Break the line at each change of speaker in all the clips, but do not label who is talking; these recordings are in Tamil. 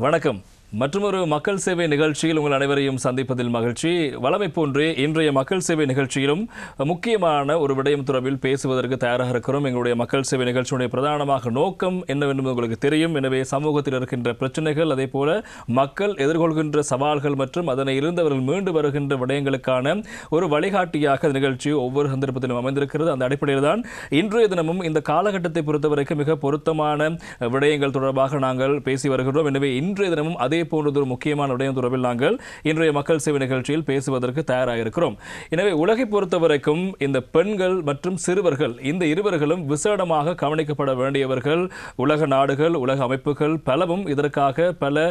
வணக்கம். மற்றொரு மக்கள் சேவை நிகழ்ச்சியில் உங்கள் அனைவரையும் சந்திப்பதில் மகிழ்ச்சி. வழமை போன்றே இன்றைய மக்கள் சேவை நிகழ்ச்சியிலும் முக்கியமான ஒரு விடயம் தொடர்பில் பேசுவதற்கு தயாராக இருக்கிறோம். எங்களுடைய மக்கள் சேவை நிகழ்ச்சியுடைய பிரதானமாக நோக்கம் என்னவென்று உங்களுக்கு தெரியும். எனவே சமூகத்தில் இருக்கின்ற பிரச்சனைகள், அதே போல மக்கள் எதிர்கொள்கின்ற சவால்கள் மற்றும் அதனை இருந்தவர்கள் மீண்டு வருகின்ற விடயங்களுக்கான ஒரு வழிகாட்டியாக நிகழ்ச்சி ஒவ்வொரு சந்தர்ப்பத்திலும் அமைந்திருக்கிறது. அந்த அடிப்படையில் தான் இன்றைய தினமும் இந்த காலகட்டத்தை பொறுத்தவரைக்கும் மிக பொருத்தமான விடயங்கள் தொடர்பாக நாங்கள் பேசி வருகிறோம். எனவே இன்றைய தினமும் அதே போன்ற ஒரு முக்கியமான விடயம் தொடர்பில் நாங்கள் இன்றைய மக்கள் சேவை நிகழ்ச்சியில் பேசுவதற்கு தயாராக இருக்கிறோம். எனவே உலகை பொறுத்தவரைக்கும் இந்த பெண்கள் மற்றும் சிறுவர்கள் இந்த இருவர்களும் விசேடமாக கவனிக்கப்பட வேண்டியவர்கள். உலக நாடுகள், உலக அமைப்புகள் பலவும் இதற்காக பல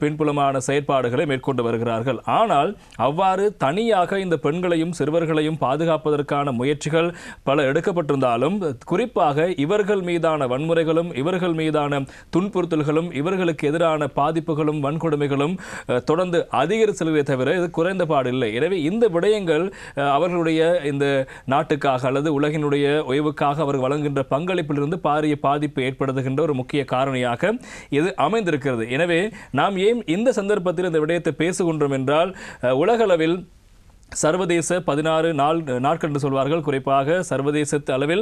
பின்புலமான செயற்பாடுகளை மேற்கொண்டு வருகிறார்கள். ஆனால் அவ்வாறு தனியாக இந்த பெண்களையும் சிறுவர்களையும் பாதுகாப்பதற்கான முயற்சிகள் பல எடுக்கப்பட்டிருந்தாலும் குறிப்பாக இவர்கள் மீதான வன்முறைகளும், இவர்கள் மீதான துன்புறுத்தல்களும், இவர்களுக்கு எதிரான பாதிப்புகளும் வன்கொடுமைகளும் தொடர்ந்து அதிகரித்து செல்வதை தவிர இது குறைந்த பாடில்லை. எனவே இந்த விடயங்கள் அவர்களுடைய இந்த நாட்டுக்காக அல்லது உலகினுடைய உயர்வுக்காக அவர்கள் வழங்குகின்ற பங்களிப்பிலிருந்து பாரிய பாதிப்பு ஏற்படுத்துகின்ற ஒரு முக்கிய காரணியாக இது அமைந்திருக்கிறது. எனவே நாம் ஏன் இந்த சந்தர்ப்பத்தில் இந்த விடயத்தை பேசுகின்றோம் என்றால், உலகளவில் சர்வதேச 16 நாட்கள் என்று சொல்வார்கள். குறிப்பாக சர்வதேச அளவில்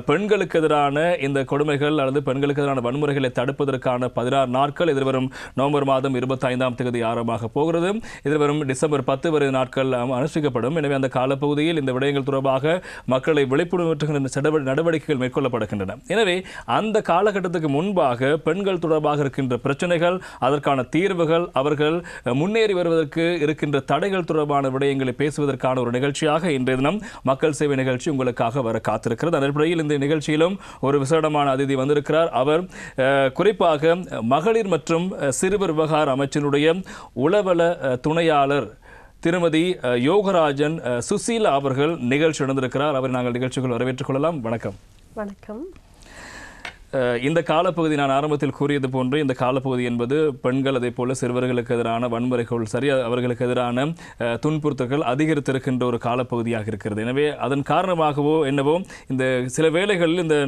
பெண்களுக்கு எதிரான இந்த கொடுமைகள் அல்லது பெண்களுக்கு எதிரான வன்முறைகளை தடுப்பதற்கான 16 நாட்கள் எதிர்வரும் நவம்பர் மாதம் 25ஆம் தேதி ஆரம்பமாக போகிறது. எதிர்வரும் டிசம்பர் 10 வரை நாட்கள் அனுஷ்டிக்கப்படும். எனவே அந்த காலப்பகுதியில் இந்த விடயங்கள் தொடர்பாக மக்களை விழிப்புணர்வுகின்ற நடவடிக்கைகள் மேற்கொள்ளப்படுகின்றன. எனவே அந்த காலகட்டத்துக்கு முன்பாக பெண்கள் தொடர்பாக இருக்கின்ற பிரச்சனைகள், அதற்கான தீர்வுகள், அவர்கள் முன்னேறி வருவதற்கு இருக்கின்ற தடைகள் தொடர்பான விடயங்களை பேசுவதற்கான ஒரு நிகழ்ச்சியாக இன்றைய தினம் மக்கள் சேவை நிகழ்ச்சி உங்களுக்காக வர காத்திருக்கிறது. அடிப்படையில் இந்த நிகழ்ச்சியிலும் ஒரு விசேடமான அதிதி வந்திருக்கிறார். அவர் குறிப்பாக மகளிர் மற்றும் சிறுவர் விவகார அமைச்சினுடைய உளவள துணையாளர் திருமதி யோகராஜன் சுசீலா அவர்கள் நிகழ்ச்சி நடந்திருக்கிறார். அவரை நாங்கள் நிகழ்ச்சிகள் வரவேற்றுக் கொள்ளலாம். வணக்கம்.
வணக்கம்.
இந்த காலப்பகுதி நான் ஆரம்பத்தில் கூறியது போன்று இந்த காலப்பகுதி என்பது பெண்கள் அதே போல சிறுவர்களுக்கு எதிரான வன்முறைகள், அவர்களுக்கு எதிரான துன்புறுத்தல்கள் அதிகரித்திருக்கின்ற ஒரு காலப்பகுதியாக இருக்கிறது. எனவே அதன் காரணமாகவோ என்னவோ இந்த சில வேளைகளில் இந்த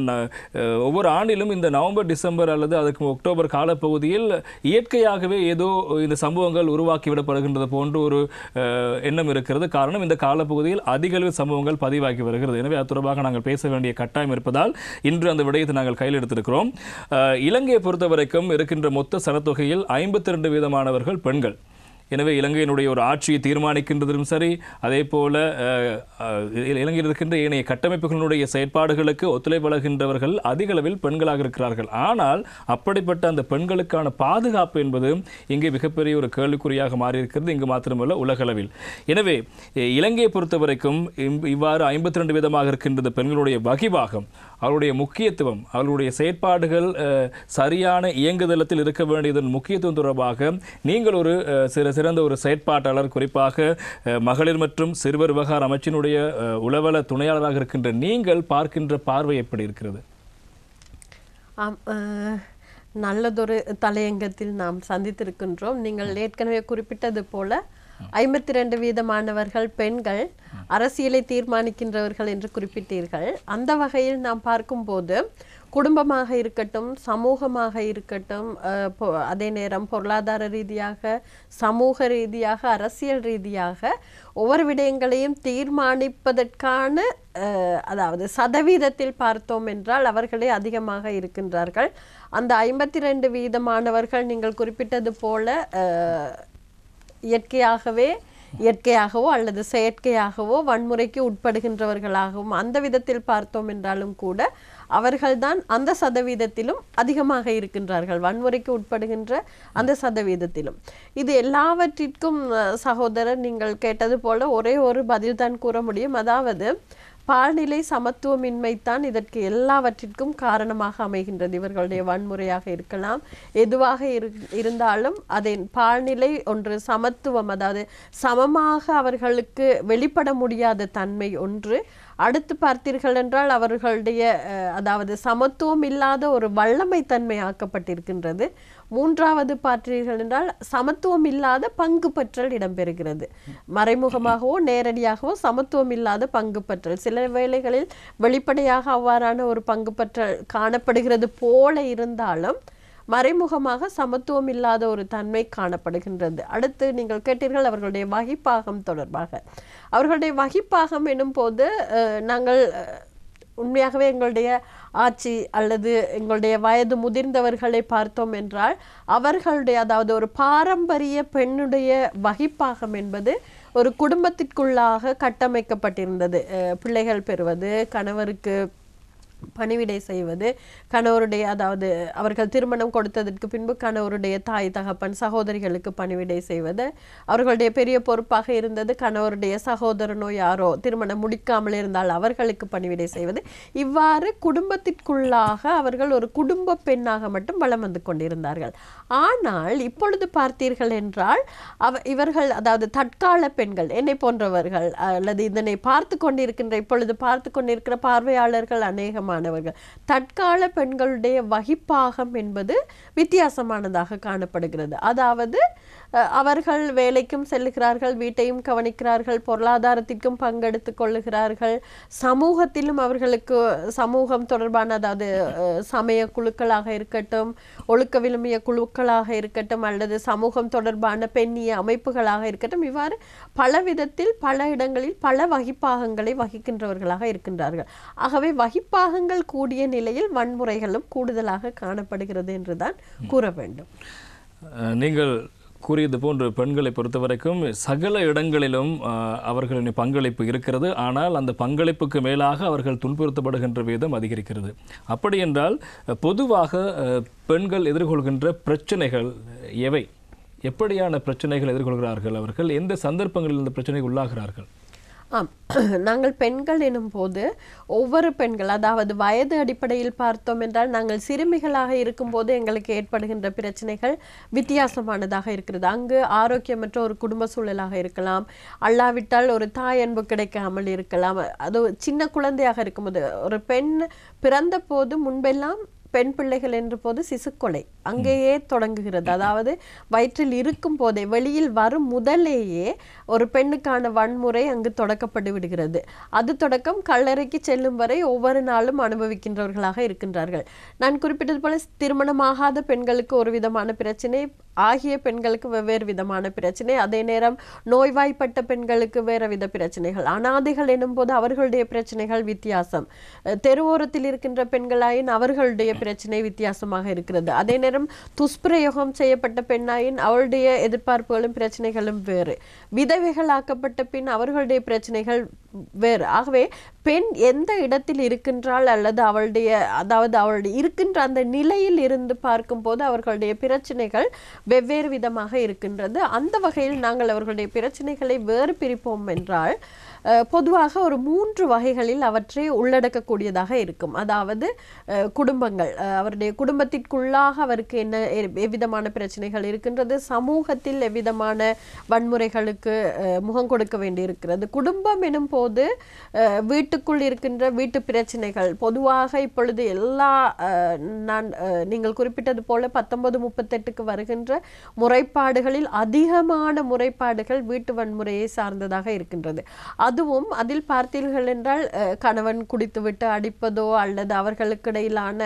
ஒவ்வொரு ஆண்டிலும் இந்த நவம்பர், டிசம்பர் அல்லது அதுக்கு அக்டோபர் காலப்பகுதியில் இயற்கையாகவே ஏதோ இந்த சம்பவங்கள் உருவாக்கிவிடப்படுகின்றது போன்ற ஒரு எண்ணம் இருக்கிறது. காரணம், இந்த காலப்பகுதியில் அதிக அளவு சம்பவங்கள் பதிவாகி வருகிறது. எனவே அது தொடர்பாக நாங்கள் பேச வேண்டிய கட்டாயம் இருப்பதால் இன்று அந்த விடயத்தை நாங்கள் கையில் எடுத்திருக்கிறோம். இலங்கையை பொறுத்தவரைக்கும் இருக்கின்ற மொத்த சனத்தொகையில் 52% பெண்கள். எனவே இலங்கையினுடைய ஒரு ஆட்சியை தீர்மானிக்கின்றதும் சரி, அதே போல இலங்கையில் இருக்கின்ற ஏனைய கட்டமைப்புகளுடைய செயற்பாடுகளுக்கு ஒத்துழைப்பு வழங்குகின்றவர்கள் அதிக அளவில் பெண்களாக இருக்கிறார்கள். ஆனால் அப்படிப்பட்ட அந்த பெண்களுக்கான பாதுகாப்பு என்பது இங்கே மிகப்பெரிய ஒரு கேள்விக்குறியாக மாறியிருக்கிறது, இங்கு மாத்திரமல்ல உலகளவில். எனவே இலங்கையை பொறுத்தவரைக்கும் இவ்வாறு 52% இருக்கின்ற பெண்களுடைய வகிபாகம், அவருடைய முக்கியத்துவம், அவர்களுடைய செயற்பாடுகள் சரியான இயங்குதளத்தில் இருக்க வேண்டியதன் முக்கியத்துவம் தொடர்பாக நீங்கள் ஒரு சிறந்த ஒரு செயற்பாட்டாளர், குறிப்பாக மகளிர் மற்றும் சிறுவர் விவகார அமைச்சினுடைய உளவள துணையாளராக இருக்கின்ற நீங்கள் பார்க்கின்ற பார்வை எப்படி இருக்கிறது?
நல்லதொரு தலையங்கத்தில் நாம் சந்தித்திருக்கின்றோம். நீங்கள் ஏற்கனவே குறிப்பிட்டது போல 52% பெண்கள் அரசியலை தீர்மானிக்கின்றவர்கள் என்று குறிப்பிட்டீர்கள். அந்த வகையில் நாம் பார்க்கும்போது குடும்பமாக இருக்கட்டும், சமூகமாக இருக்கட்டும், அதே நேரம் பொருளாதார ரீதியாக, சமூக ரீதியாக, அரசியல் ரீதியாக ஒவ்வொரு விடயங்களையும் தீர்மானிப்பதற்கான அதாவது சதவீதத்தில் பார்த்தோம் என்றால் அவர்களே அதிகமாக இருக்கின்றார்கள். அந்த 52% நீங்கள் குறிப்பிட்டது போல இயற்கையாகவோ அல்லது செயற்கையாகவோ வன்முறைக்கு உட்படுகின்றவர்களாகவும் அந்த விதத்தில் பார்த்தோம் என்றாலும் கூட அவர்கள்தான் அந்த சதவீதத்திலும் அதிகமாக இருக்கின்றார்கள், வன்முறைக்கு உட்படுகின்ற அந்த சதவீதத்திலும். இது எல்லாவற்றிற்கும் சகோதரர் நீங்கள் கேட்டது போல ஒரே ஒரு பதில் தான் கூற முடியும். அதாவது பால்நிலை சமத்துவமின்மைத்தான் இதற்கு எல்லாவற்றிற்கும் காரணமாக அமைகின்றது. இவர்களுடைய வன்முறையாக இருக்கலாம், எதுவாக இருந்தாலும் அதை பால்நிலை ஒன்று, சமத்துவம் அதாவது சமமாக அவர்களுக்கு வெளிப்பட முடியாத தன்மை ஒன்று. அடுத்து பார்த்தீர்கள் என்றால் அவர்களுடைய அதாவது சமத்துவம் இல்லாத ஒரு வல்லமை தன்மை ஆக்கப்பட்டிருக்கின்றது. மூன்றாவது பார்த்தீர்கள் என்றால் சமத்துவம் இல்லாத பங்கு பற்றல் இடம்பெறுகிறது. மறைமுகமாகவோ நேரடியாகவோ சமத்துவம் இல்லாத பங்கு பற்றல், சில வேளைகளில் வெளிப்படையாக அவ்வாறான ஒரு பங்கு பற்றல் காணப்படுகிறது போல இருந்தாலும் மறைமுகமாக சமத்துவம் இல்லாத ஒரு தன்மை காணப்படுகின்றது. அடுத்து நீங்கள் கேட்டீர்கள் அவர்களுடைய வகிப்பாகம் தொடர்பாக. அவர்களுடைய வகிப்பாகம் எனும் போது நாங்கள் உண்மையாகவே எங்களுடைய ஆட்சி அல்லது எங்களுடைய வயது முதிர்ந்தவர்களை பார்த்தோம் என்றால் அவர்களுடைய அதாவது ஒரு பாரம்பரிய பெண்ணுடைய வகிப்பாகம் என்பது ஒரு குடும்பத்திற்குள்ளாக கட்டமைக்கப்பட்டிருந்தது. பிள்ளைகள் பெறுவது, கணவருக்கு பணிவிடை செய்வது, கணவருடைய அதாவது அவர்கள் திருமணம் கொடுத்ததற்கு பின்பு கணவருடைய தாய் தகப்பன் சகோதரிகளுக்கு பணிவிடை செய்வது, அவர்களுடைய பெரிய பொறுப்பாக இருந்தது கணவருடைய சகோதரனோ யாரோ திருமணம் முடிக்காமல் இருந்தால் அவர்களுக்கு பணிவிடை செய்வது. இவ்வாறு குடும்பத்திற்குள்ளாக அவர்கள் ஒரு குடும்ப பெண்ணாக மட்டும் வலம் வந்து கொண்டிருந்தார்கள். ஆனால் இப்பொழுது பார்த்தீர்கள் என்றால் இவர்கள் அதாவது தற்கால பெண்கள் என்னை போன்றவர்கள் அல்லது இதனை பார்த்து கொண்டிருக்கின்ற இப்பொழுது பார்த்து கொண்டிருக்கிற பார்வையாளர்கள் அநேகமானவர்கள் தற்கால பெண்களுடைய வகிப்பாகம் என்பது வித்தியாசமானதாக காணப்படுகிறது. அதாவது அவர்கள் வேலைக்கும் செல்லுகிறார்கள், வீட்டையும் கவனிக்கிறார்கள், பொருளாதாரத்திற்கும் பங்கெடுத்துக் கொள்ளுகிறார்கள், சமூகத்திலும் அவர்களுக்கு சமூகம் தொடர்பான அதாவது சமய குழுக்களாக இருக்கட்டும், ஒழுக்க விழுமிய குழுக்களாக இருக்கட்டும், அல்லது சமூகம் தொடர்பான பெண்ணிய அமைப்புகளாக இருக்கட்டும், இவ்வாறு பல விதத்தில் பல இடங்களில் பல வகிப்பாகங்களை வகிக்கின்றவர்களாக இருக்கின்றார்கள். ஆகவே வகிப்பாகங்கள் கூடிய நிலையில் வன்முறைகளும் கூடுதலாக காணப்படுகிறது என்றுதான் கூற வேண்டும்.
நீங்கள் கூறியது போன்று பெண்களை பொறுத்த வரைக்கும் சகல இடங்களிலும் அவர்களின் பங்களிப்பு இருக்கிறது. ஆனால் அந்த பங்களிப்புக்கு மேலாக அவர்கள் துன்புறுத்தப்படுகின்ற வீதம் அதிகரிக்கிறது. அப்படி என்றால் பொதுவாக பெண்கள் எதிர்கொள்கின்ற பிரச்சனைகள் எவை? எப்படியான பிரச்சனைகள் எதிர்கொள்கிறார்கள்? அவர்கள் எந்த சந்தர்ப்பங்களில் இந்த பிரச்சனைக்கு உள்ளாகிறார்கள்?
நாங்கள் பெண்கள் எனும் போது ஒவ்வொரு பெண்கள் அதாவது வயது அடிப்படையில் பார்த்தோம் என்றால் நாங்கள் சிறுமிகளாக இருக்கும்போது எங்களுக்கு ஏற்படுகின்ற பிரச்சனைகள் வித்தியாசமானதாக இருக்கிறது. அங்கு ஆரோக்கியமற்ற ஒரு குடும்ப சூழலாக இருக்கலாம், அல்லாவிட்டால் ஒரு தாய் அன்பு கிடைக்காமல் இருக்கலாம். அது சின்ன குழந்தையாக இருக்கும்போது ஒரு பெண் பிறந்த போது முன்பெல்லாம் பெண் பிள்ளைகள் என்ற போது சிசுக்கொலை அங்கேயே தொடங்குகிறது. அதாவது வயிற்றில் இருக்கும் போதே வெளியில் வரும் முதலேயே ஒரு பெண்ணுக்கான வன்முறை அங்கு தொடக்கப்பட்டு விடுகிறது. அது தொடக்கம் கல்லறைக்கு செல்லும் வரை ஒவ்வொரு நாளும் அனுபவிக்கின்றவர்களாக இருக்கின்றார்கள். நான் குறிப்பிட்டது போல திருமணமாகாத பெண்களுக்கு ஒரு விதமான பிரச்சனை, ஆகிய பெண்களுக்கு வெவ்வேறு விதமான பிரச்சனை, அதே நேரம் நோய்வாய்ப்பட்ட பெண்களுக்கு வேறு வித பிரச்சனைகள், அனாதைகள் எனும் போது அவர்களுடைய பிரச்சனைகள் வித்தியாசம், தெருவோரத்தில் இருக்கின்ற பெண்களாயின் அவர்களுடைய பிரச்சனை வித்தியாசமாக இருக்கிறது. அதே நேரம் துஷ்பிரயோகம் செய்யப்பட்ட பெண்ணாயின் அவளுடைய எதிர்பார்ப்புகளும் பிரச்சனைகளும் வேறு, விதவைகளாக்கப்பட்ட பின் அவர்களுடைய பிரச்சனைகள் வேறு. ஆகவே பெண் எந்த இடத்தில் இருக்கின்றாள் அல்லது அவளுடைய இருக்கின்ற அந்த நிலையில் இருந்து பார்க்கும் போது அவர்களுடைய பிரச்சனைகள் வெவ்வேறு விதமாக இருக்கின்றது. அந்த வகையில் நாங்கள் அவர்களுடைய பிரச்சனைகளை வேறு பிரிப்போம் என்றால் பொதுவாக ஒரு 3 வகைகளில் அவற்றை உள்ளடக்கக்கூடியதாக இருக்கும். அதாவது குடும்பங்கள், அவருடைய குடும்பத்திற்குள்ளாக அவருக்கு என்ன எவ்விதமான பிரச்சனைகள் இருக்கின்றது, சமூகத்தில் எவ்விதமான வன்முறைகளுக்கு முகம் கொடுக்க வேண்டியிருக்கிறது. குடும்பம் எனும் போது வீட்டுக்குள் இருக்கின்ற வீட்டு பிரச்சனைகள் பொதுவாக இப்பொழுது எல்லா நீங்கள் குறிப்பிட்டது போல 1938க்கு வருகின்ற முறைப்பாடுகளில் அதிகமான முறைப்பாடுகள் வீட்டு வன்முறையை சார்ந்ததாக இருக்கின்றது. அதுவும் அதில் பார்த்தீர்கள் என்றால் கணவன் குடித்துவிட்டு அடிப்பதோ அல்லது அவர்களுக்கு இடையிலான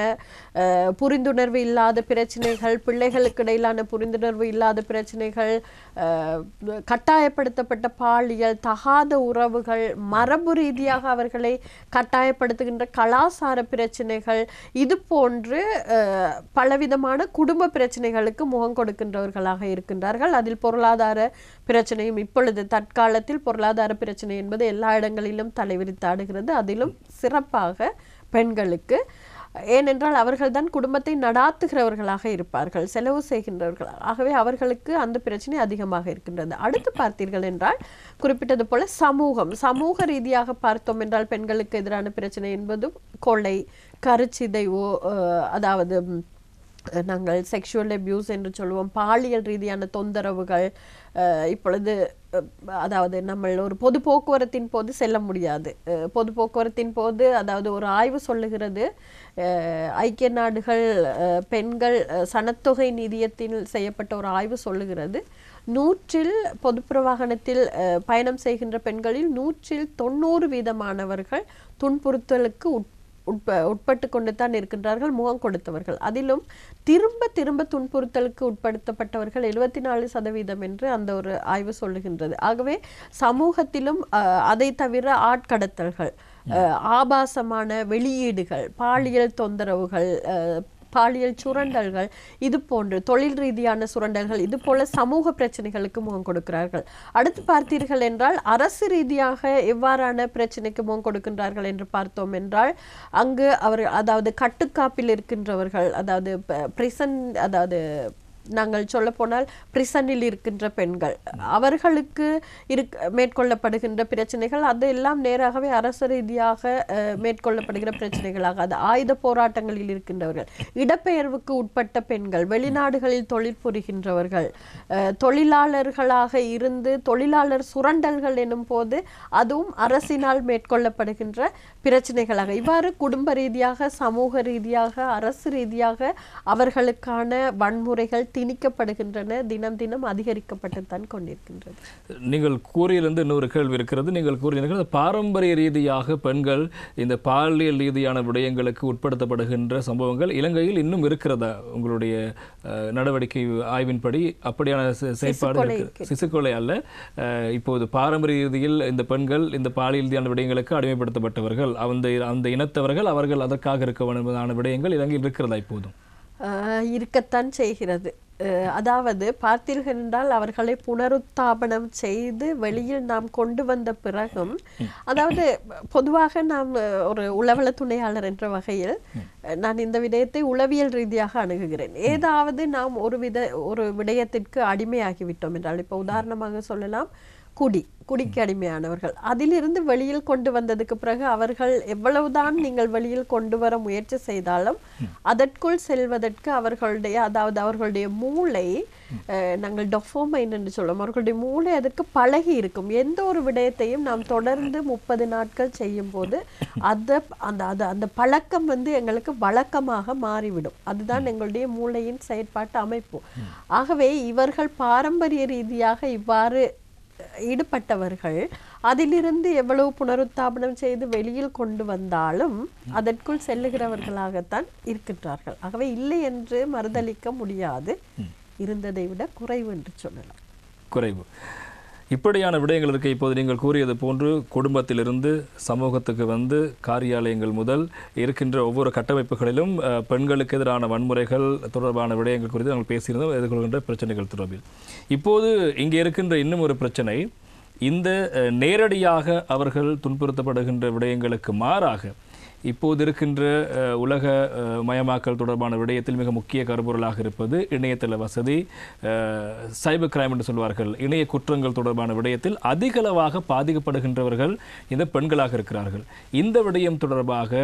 புரிந்துணர்வு இல்லாத பிரச்சனைகள், பிள்ளைகளுக்கு இடையிலான புரிந்துணர்வு இல்லாத பிரச்சனைகள், கட்டாயப்படுத்தப்பட்ட பாலியல், தகாத உறவுகள், மரபு ரீதியாக அவர்களை கட்டாயப்படுத்துகின்ற கலாச்சார பிரச்சனைகள், இது போன்று பலவிதமான குடும்ப பிரச்சனைகளுக்கு முகம் கொடுக்கின்றவர்களாக இருக்கின்றார்கள். அதில் பொருளாதார பிரச்சனையும் இப்பொழுது தற்காலத்தில் பொருளாதார பிரச்சனை என்பது எல்லா இடங்களிலும் தலைவிரித்தாடுகிறது. அதிலும் சிறப்பாக பெண்களுக்கு, ஏனென்றால் அவர்கள் தான் குடும்பத்தை நடாத்துகிறவர்களாக இருப்பார்கள், செலவு செய்கின்றவர்கள். ஆகவே அவர்களுக்கு அந்த பிரச்சனை அதிகமாக இருக்கின்றது. அடுத்து பார்த்தீர்கள் என்றால் குறிப்பிட்டது போல சமூக ரீதியாக பார்த்தோம் என்றால் பெண்களுக்கு எதிரான பிரச்சனை என்பதும் கொலை, கருச்சிதைவோ, அதாவது நாங்கள் செக்ஷுவல் அபியூஸ் என்று சொல்லுவோம், பாலியல் ரீதியான தொந்தரவுகள். இப்பொழுது அதாவது நம்ம ஒரு பொது போக்குவரத்தின் போது செல்ல முடியாது. பொது போக்குவரத்தின் போது அதாவது ஒரு ஆய்வு சொல்லுகிறது, ஐக்கிய நாடுகள் பெண்கள் சனத்தொகை நிதியத்தில் செய்யப்பட்ட ஒரு ஆய்வு சொல்லுகிறது, 100 பொதுப்புற வாகனத்தில் பயணம் செய்கின்ற பெண்களில் 190% துன்புறுத்தலுக்கு உட்பட்டு கொண்டு தான் இருக்கின்றார்கள், முகம் கொடுத்தவர்கள். அதிலும் திரும்ப திரும்ப துன்புறுத்தலுக்கு உட்படுத்தப்பட்டவர்கள் 74% என்று அந்த ஒரு ஆய்வு சொல்லுகின்றது. ஆகவே சமூகத்திலும் அதை தவிர ஆட்கடத்தல்கள், ஆபாசமான வெளியீடுகள், பாலியல் தொந்தரவுகள், பாலியல் சுரண்டல்கள், இது போன்று தொழில் ரீதியான சுரண்டல்கள், இது போல சமூக பிரச்சனைகளுக்கு முகம் கொடுக்கிறார்கள். அடுத்து பார்த்தீர்கள் என்றால் அரசு ரீதியாக எவ்வாறான பிரச்சனைக்கு முகம் கொடுக்கின்றார்கள் என்று பார்த்தோம் என்றால் அங்கு அதாவது கட்டுக்காப்பில் இருக்கின்றவர்கள், அதாவது பிரிசன், அதாவது நாங்கள் சொல்ல போனால் பிரிசனில் இருக்கின்ற பெண்கள், அவர்களுக்கு மேற்கொள்ளப்படுகின்ற பிரச்சனைகள் அதெல்லாம் நேராகவே அரசு ரீதியாக மேற்கொள்ளப்படுகிற பிரச்சனைகளாக, அது ஆயுத போராட்டங்களில் இருக்கின்றவர்கள், இடப்பெயர்வுக்கு உட்பட்ட பெண்கள், வெளிநாடுகளில் தொழில் புரிகின்றவர்கள், தொழிலாளர்களாக இருந்து தொழிலாளர் சுரண்டல்கள் எனும் போது அதுவும் அரசினால் மேற்கொள்ளப்படுகின்ற பிரச்சனைகளாக, இவ்வாறு குடும்ப ரீதியாக, சமூக ரீதியாக, அரசு ரீதியாக அவர்களுக்கான வன்முறைகள் திணிக்கப்படுகின்றன, தினம் தினம் அதிகரிக்கப்பட்டுத்தான் கொண்டிருக்கின்றது.
நீங்கள் கூறியிலிருந்து இன்னொரு கேள்வி இருக்கிறது. நீங்கள் கூறினீர்கள் பாரம்பரிய ரீதியாக பெண்கள் இந்த பாலியல் ரீதியான விடயங்களுக்கு உட்படுத்தப்படுகின்ற சம்பவங்கள் இலங்கையில் இன்னும் இருக்கிறதா? உங்களுடைய நடவடிக்கை ஆய்வின்படி அப்படியான செயற்பாடு, சிசுக்கொலை அல்ல, இப்போது பாரம்பரிய ரீதியில் இந்த பெண்கள் இந்த பாலியல் ரீதியான விடயங்களுக்கு அடிமைப்படுத்தப்பட்டவர்கள், அந்த இனத்தவர்கள், அவர்கள் அதற்காக இருக்க வேண்டுமான விடயங்கள் இலங்கையில் இருக்கிறதா? இப்போதும்
இருக்கத்தான் செய்கிறது. அதாவது பார்த்தீர்கள் என்றால் அவர்களை புனருத்தாபனம் செய்து வெளியில் நாம் கொண்டு வந்த பிறகும், அதாவது பொதுவாக நாம் ஒரு உளவள துணையாளர் என்ற வகையில் நான் இந்த விடயத்தை உளவியல் ரீதியாக அணுகுகிறேன். ஏதாவது நாம் ஒரு விடயத்திற்கு அடிமையாகிவிட்டோம் என்றால், இப்போ உதாரணமாக சொல்லலாம், குடிக்கு அடிமையானவர்கள், அதிலிருந்து வெளியில் கொண்டு வந்ததுக்கு பிறகு அவர்கள் எவ்வளவுதான் நீங்கள் வெளியில் கொண்டு வர முயற்சி செய்தாலும் அதற்குள் செல்வதற்கு அவர்களுடைய மூளை, நாங்கள் டொஃபோமைன் என்று சொல்லுவோம், அவர்களுடைய மூளை அதற்கு பழகி இருக்கும். எந்த ஒரு விடயத்தையும் நாம் தொடர்ந்து 30 நாட்கள் செய்யும் போது அந்த பழக்கம் எங்களுக்கு வழக்கமாக மாறிவிடும். அதுதான் எங்களுடைய மூளையின் செயற்பாட்டு அமைப்பு. ஆகவே இவர்கள் பாரம்பரிய ரீதியாக இவ்வாறு ஈடுபட்டவர்கள் அதிலிருந்து எவ்வளவு புனருத்தாபனம் செய்து வெளியில் கொண்டு வந்தாலும் அதற்குள் செல்லுகிறவர்களாகத்தான் இருக்கின்றார்கள். ஆகவே இல்லை என்று மறுதளிக்க முடியாது, இருந்ததை விட குறைவு என்று சொல்லலாம்.
குறைவு. இப்படியான விடயங்கள் இருக்க இப்போது நீங்கள் கூறியது போன்று குடும்பத்திலிருந்து சமூகத்துக்கு வந்து காரியாலயங்கள் முதல் இருக்கின்ற ஒவ்வொரு கட்டமைப்புகளிலும் பெண்களுக்கு எதிரான வன்முறைகள் தொடர்பான விடயங்கள் குறித்து நாங்கள் பேசியிருந்தோம், எதிர்கொள்கின்ற பிரச்சனைகள் தொடர்பில். இப்போது இங்கே இருக்கின்ற இன்னும் ஒரு பிரச்சனை, இந்த நேரடியாக அவர்கள் துன்புறுத்தப்படுகின்ற விடயங்களுக்கு மாறாக இப்போது இருக்கின்ற உலக மயமாக்கல் தொடர்பான விடயத்தில் மிக முக்கிய கருப்பொருளாக இருப்பது இணையதள வசதி, சைபர் கிரைம் என்று சொல்வார்கள். இணைய குற்றங்கள் தொடர்பான விடயத்தில் அதிகளவாக பாதிக்கப்படுகின்றவர்கள் இந்த பெண்களாக இருக்கிறார்கள். இந்த விடயம் தொடர்பாக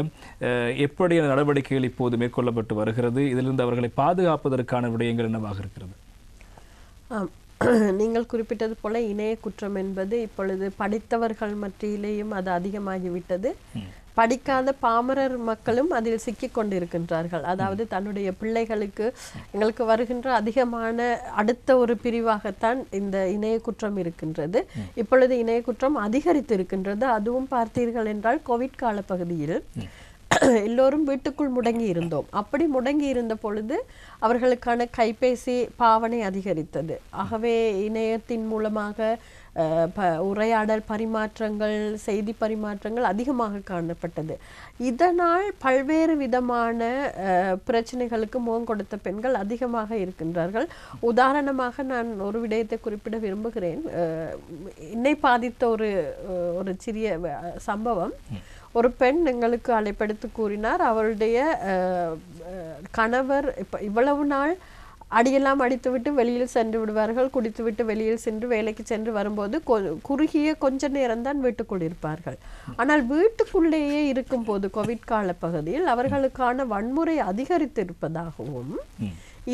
எப்படியான நடவடிக்கைகள் இப்போது மேற்கொள்ளப்பட்டு வருகிறது? இதிலிருந்து அவர்களை பாதுகாப்பதற்கான விடயங்கள் என்னவாக இருக்கிறது?
நீங்கள் குறிப்பிட்டது போல இணைய குற்றம் என்பது இப்பொழுது படித்தவர்கள் மத்தியிலேயும் அது அதிகமாகிவிட்டது. படிக்காத பாமரர் மக்களும் அதில் சிக்கிக் கொண்டிருக்கின்றார்கள். அதாவது தன்னுடைய பிள்ளைகளுக்கு எங்களுக்கு வருகின்ற அதிகமான அடுத்த ஒரு பிரிவாகத்தான் இந்த இணைய குற்றம் இருக்கின்றது. இப்பொழுது இணைய குற்றம் அதிகரித்து இருக்கின்றது. அதுவும் பார்த்தீர்கள் என்றால் கோவிட் கால பகுதியில் எல்லோரும் வீட்டுக்குள் முடங்கி இருந்தோம். அப்படி முடங்கி இருந்த பொழுது அவர்களுக்கான கைபேசி பாவனை அதிகரித்தது. ஆகவே இணையத்தின் மூலமாக உரையாடல் பரிமாற்றங்கள், செய்தி பரிமாற்றங்கள் அதிகமாக காணப்பட்டது. இதனால் பல்வேறு விதமான பிரச்சனைகளுக்கு முகம் கொடுத்த பெண்கள் அதிகமாக இருக்கின்றார்கள். உதாரணமாக நான் ஒரு விடயத்தை குறிப்பிட விரும்புகிறேன். என்னை பாதித்த ஒரு சிறிய சம்பவம். ஒரு பெண் எங்களுக்கு அழைப்பெடுத்து கூறினார், அவருடைய கணவர் இவ்வளவு நாள் அடியெல்லாம் அடித்துவிட்டு வெளியில் சென்று விடுவார்கள், குடித்துவிட்டு வெளியில் சென்று வேலைக்கு சென்று வரும்போது குறுகிய கொஞ்ச நேரம்தான் வீட்டுக்குள் இருப்பார்கள். ஆனால் வீட்டுக்குள்ளேயே இருக்கும்போது கோவிட் கால பகுதியில் அவர்களுக்கான வன்முறை அதிகரித்து இருப்பதாகவும்,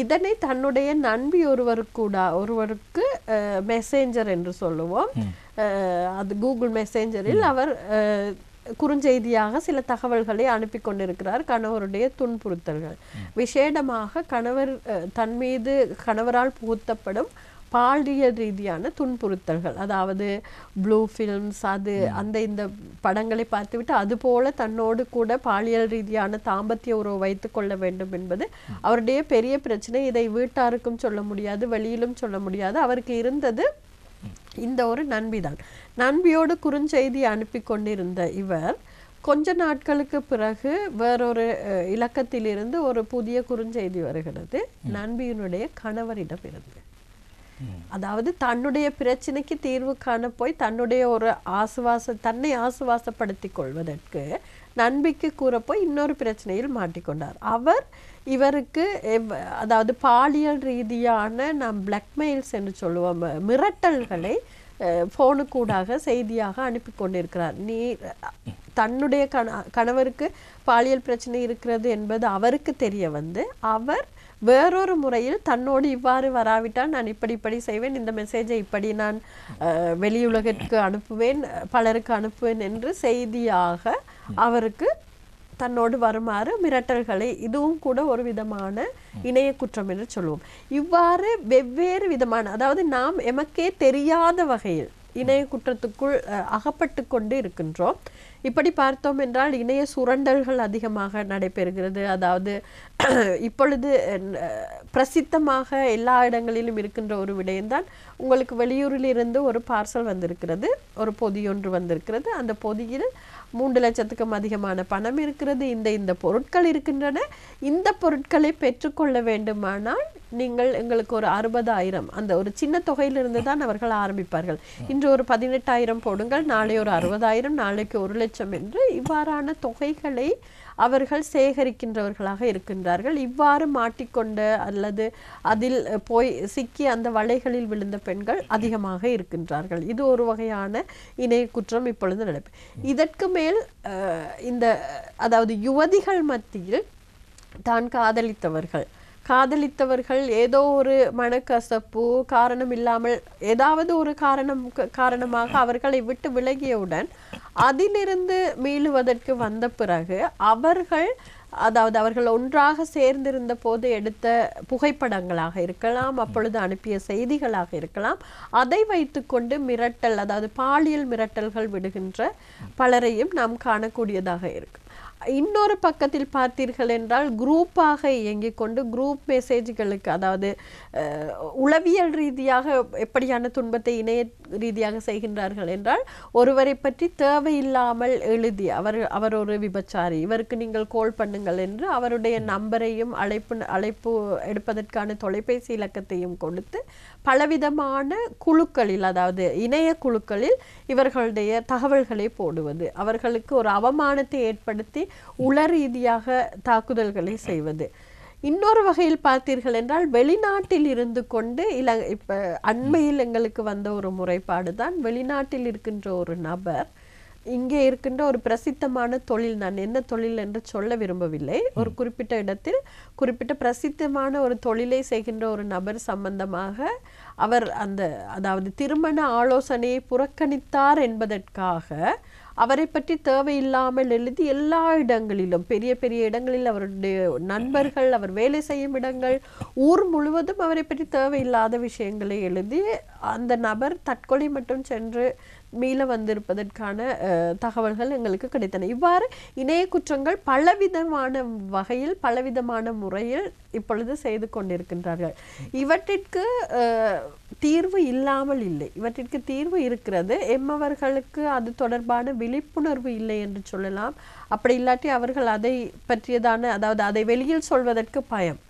இதனை தன்னுடைய நண்பி ஒருவருக்கு மெசேஞ்சர் என்று சொல்லுவோம், அது கூகுள் மெசேஞ்சரில் அவர் குறுஞ்செய்தியாக சில தகவல்களை அனுப்பி கொண்டிருக்கிறார். கணவருடைய துன்புறுத்தல்கள், விசேடமாக கணவர் தன் மீது கணவரால் புகுத்தப்படும் பாலியல் ரீதியான துன்புறுத்தல்கள், அதாவது ப்ளூ ஃபில்ம்ஸ் அது அந்த இந்த படங்களை பார்த்துவிட்டு அதுபோல தன்னோடு கூட பாலியல் ரீதியான தாம்பத்திய உறவு வைத்து கொள்ள வேண்டும் என்பது அவருடைய பெரிய பிரச்சனை. இதை வீட்டாருக்கும் சொல்ல முடியாது, வெளியிலும் சொல்ல முடியாது. அவருக்கு இருந்தது இந்த ஒரு நண்பிதான். நண்பியோடு குறுஞ்செய்தி அனுப்பி கொண்டிருந்த இவர் கொஞ்ச நாட்களுக்கு பிறகு வேறொரு இலக்கத்திலிருந்து ஒரு புதிய குறுஞ்செய்தி வருகிறது, நண்பியினுடைய கணவரிடம் இருந்து. அதாவது தன்னுடைய பிரச்சனைக்கு தீர்வு காண போய் தன்னுடைய ஒரு தன்னை ஆசுவாசப்படுத்திக் கொள்வதற்கு நண்பிக்கு கூறப்போய் இன்னொரு பிரச்சனையில் மாட்டிக்கொண்டார். அவர் இவருக்கு அதாவது பாலியல் ரீதியான நாம் பிளாக்மெயில்ஸ் என்று சொல்லுவோம், மிரட்டல்களை ஃபோனுக்கூடாக செய்தியாக அனுப்பி கொண்டிருக்கிறார். நீ தன்னுடைய கணவருக்கு பாலியல் பிரச்சனை இருக்கிறது என்பது அவருக்கு தெரிய வந்து அவர் வேறொரு முறையில் தன்னோடு இவ்வாறு வராவிட்டால் நான் இப்படி செய்வேன், இந்த மெசேஜை இப்படி நான் வெளியுலகிற்கு அனுப்புவேன், பலருக்கு அனுப்புவேன் என்று செய்தியாக அவருக்கு தன்னோடு வருமாறு மிரட்டல்களை, இதுவும் கூட ஒரு விதமான இணைய குற்றம் என்று சொல்லுவோம். இவ்வாறு வெவ்வேறு விதமான, அதாவது நாம் எமக்கே தெரியாத வகையில் இணைய குற்றத்துக்குள் அகப்பட்டு கொண்டு இருக்கின்றோம். இப்படி பார்த்தோம் என்றால் இணைய சுரண்டல்கள் அதிகமாக நடைபெறுகிறது. அதாவது இப்பொழுது பிரசித்தமாக எல்லா இடங்களிலும் இருக்கின்ற ஒரு விடயம்தான், உங்களுக்கு வெளியூரில் இருந்து ஒரு பார்சல் வந்திருக்கிறது, ஒரு பொதி ஒன்று வந்திருக்கிறது, அந்த பொதியில் 3 லட்சத்துக்கும் அதிகமான பணம் இருக்கிறது, இந்த பொருட்கள் இருக்கின்றன, இந்த பொருட்களை பெற்றுக்கொள்ள வேண்டுமானால் நீங்கள் எங்களுக்கு ஒரு 60,000, அந்த ஒரு சின்ன தொகையிலிருந்து தான் அவர்கள் ஆரம்பிப்பார்கள். இன்று ஒரு 18,000 போடுங்கள், நாளை ஒரு 60,000, நாளைக்கு 1 லட்சம் என்று இவ்வாறான தொகைகளை அவர்கள் சேகரிக்கின்றவர்களாக இருக்கின்றார்கள். இவ்வாறு மாட்டிக்கொண்ட அல்லது அதில் போய் சிக்கி அந்த வலைகளில் விழுந்த பெண்கள் அதிகமாக இருக்கின்றார்கள். இது ஒரு வகையான இணைய குற்றம் இப்பொழுது நடப்பு. இதற்கு மேல் அதாவது யுவதிகள் மத்தியில் தான் காதலித்தவர்கள் ஏதோ ஒரு மனக்கசப்பு காரணம் இல்லாமல் ஏதாவது ஒரு காரணமாக அவர்களை விட்டு விலகியவுடன் அதிலிருந்து மீளுவதற்கு வந்த பிறகு அவர்கள் ஒன்றாக சேர்ந்திருந்த போது எடுத்த புகைப்படங்களாக இருக்கலாம், அப்பொழுது அனுப்பிய செய்திகளாக இருக்கலாம், அதை வைத்துக்கொண்டு மிரட்டல், அதாவது பாலியல் மிரட்டல்கள் விடுகின்ற பலரையும் நாம் காணக்கூடியதாக இருக்கு. இன்னொரு பக்கத்தில் பார்த்தீர்கள் என்றால் குரூப்பாக இயங்கிக் கொண்டு குரூப் மெசேஜ்களுக்கு, அதாவது உளவியல் ரீதியாக எப்படியான துன்பத்தை இணைய ரீதியாக செய்கின்றார்கள் என்றால், ஒருவரை பற்றி தேவையில்லாமல் எழுதி அவர் ஒரு விபச்சாரி, இவருக்கு நீங்கள் கால் பண்ணுங்கள் என்று அவருடைய நம்பரையும் அழைப்பு எடுப்பதற்கான தொலைபேசி இலக்கத்தையும் கொடுத்து பலவிதமான குழுக்களில், அதாவது இணைய குழுக்களில் இவர்களுடைய தகவல்களை போடுவது, அவர்களுக்கு ஒரு அவமானத்தை ஏற்படுத்தி உள ரீதியாக தாக்குதல்களை செய்வது. இன்னொரு வகையில் பார்த்தீர்கள் என்றால் வெளிநாட்டில் இருந்து கொண்டு இப்ப அண்மையில் எங்களுக்கு வந்த ஒரு முறைப்பாடு தான், வெளிநாட்டில் இருக்கின்ற ஒரு நபர் இங்கே இருக்கின்ற ஒரு பிரசித்தமான தொழில், நான் என்ன தொழில் என்று சொல்ல விரும்பவில்லை, ஒரு குறிப்பிட்ட இடத்தில் குறிப்பிட்ட பிரசித்தமான ஒரு தொழிலை செய்கின்ற ஒரு நபர் சம்பந்தமாக அவர் அதாவது திருமண ஆலோசனையை புறக்கணித்தார் என்பதற்காக அவரை பற்றி தேவையில்லாமல் எழுதி எல்லா இடங்களிலும், பெரிய பெரிய இடங்களில், அவருடைய நண்பர்கள், அவர் வேலை செய்யும் இடங்கள், ஊர் முழுவதும் அவரை பற்றி தேவையில்லாத விஷயங்களை எழுதி அந்த நபர் தற்கொலை மட்டும் சென்று மீள வந்திருப்பதற்கான தகவல்கள் எங்களுக்கு கிடைத்தன. இவ்வாறு இணைய குற்றங்கள் பலவிதமான வகையில் பலவிதமான முறையில் இப்பொழுது செய்து கொண்டிருக்கின்றார்கள். இவற்றிற்கு தீர்வு இல்லாமல் இல்லை, இவற்றிற்கு தீர்வு இருக்கிறது. எம்மவர்களுக்கு அது தொடர்பான விழிப்புணர்வு இல்லை என்று சொல்லலாம். அப்படி இல்லாட்டி அவர்கள் அதை பற்றியதான, அதாவது அதை வெளியில் சொல்வதற்கு பயம்.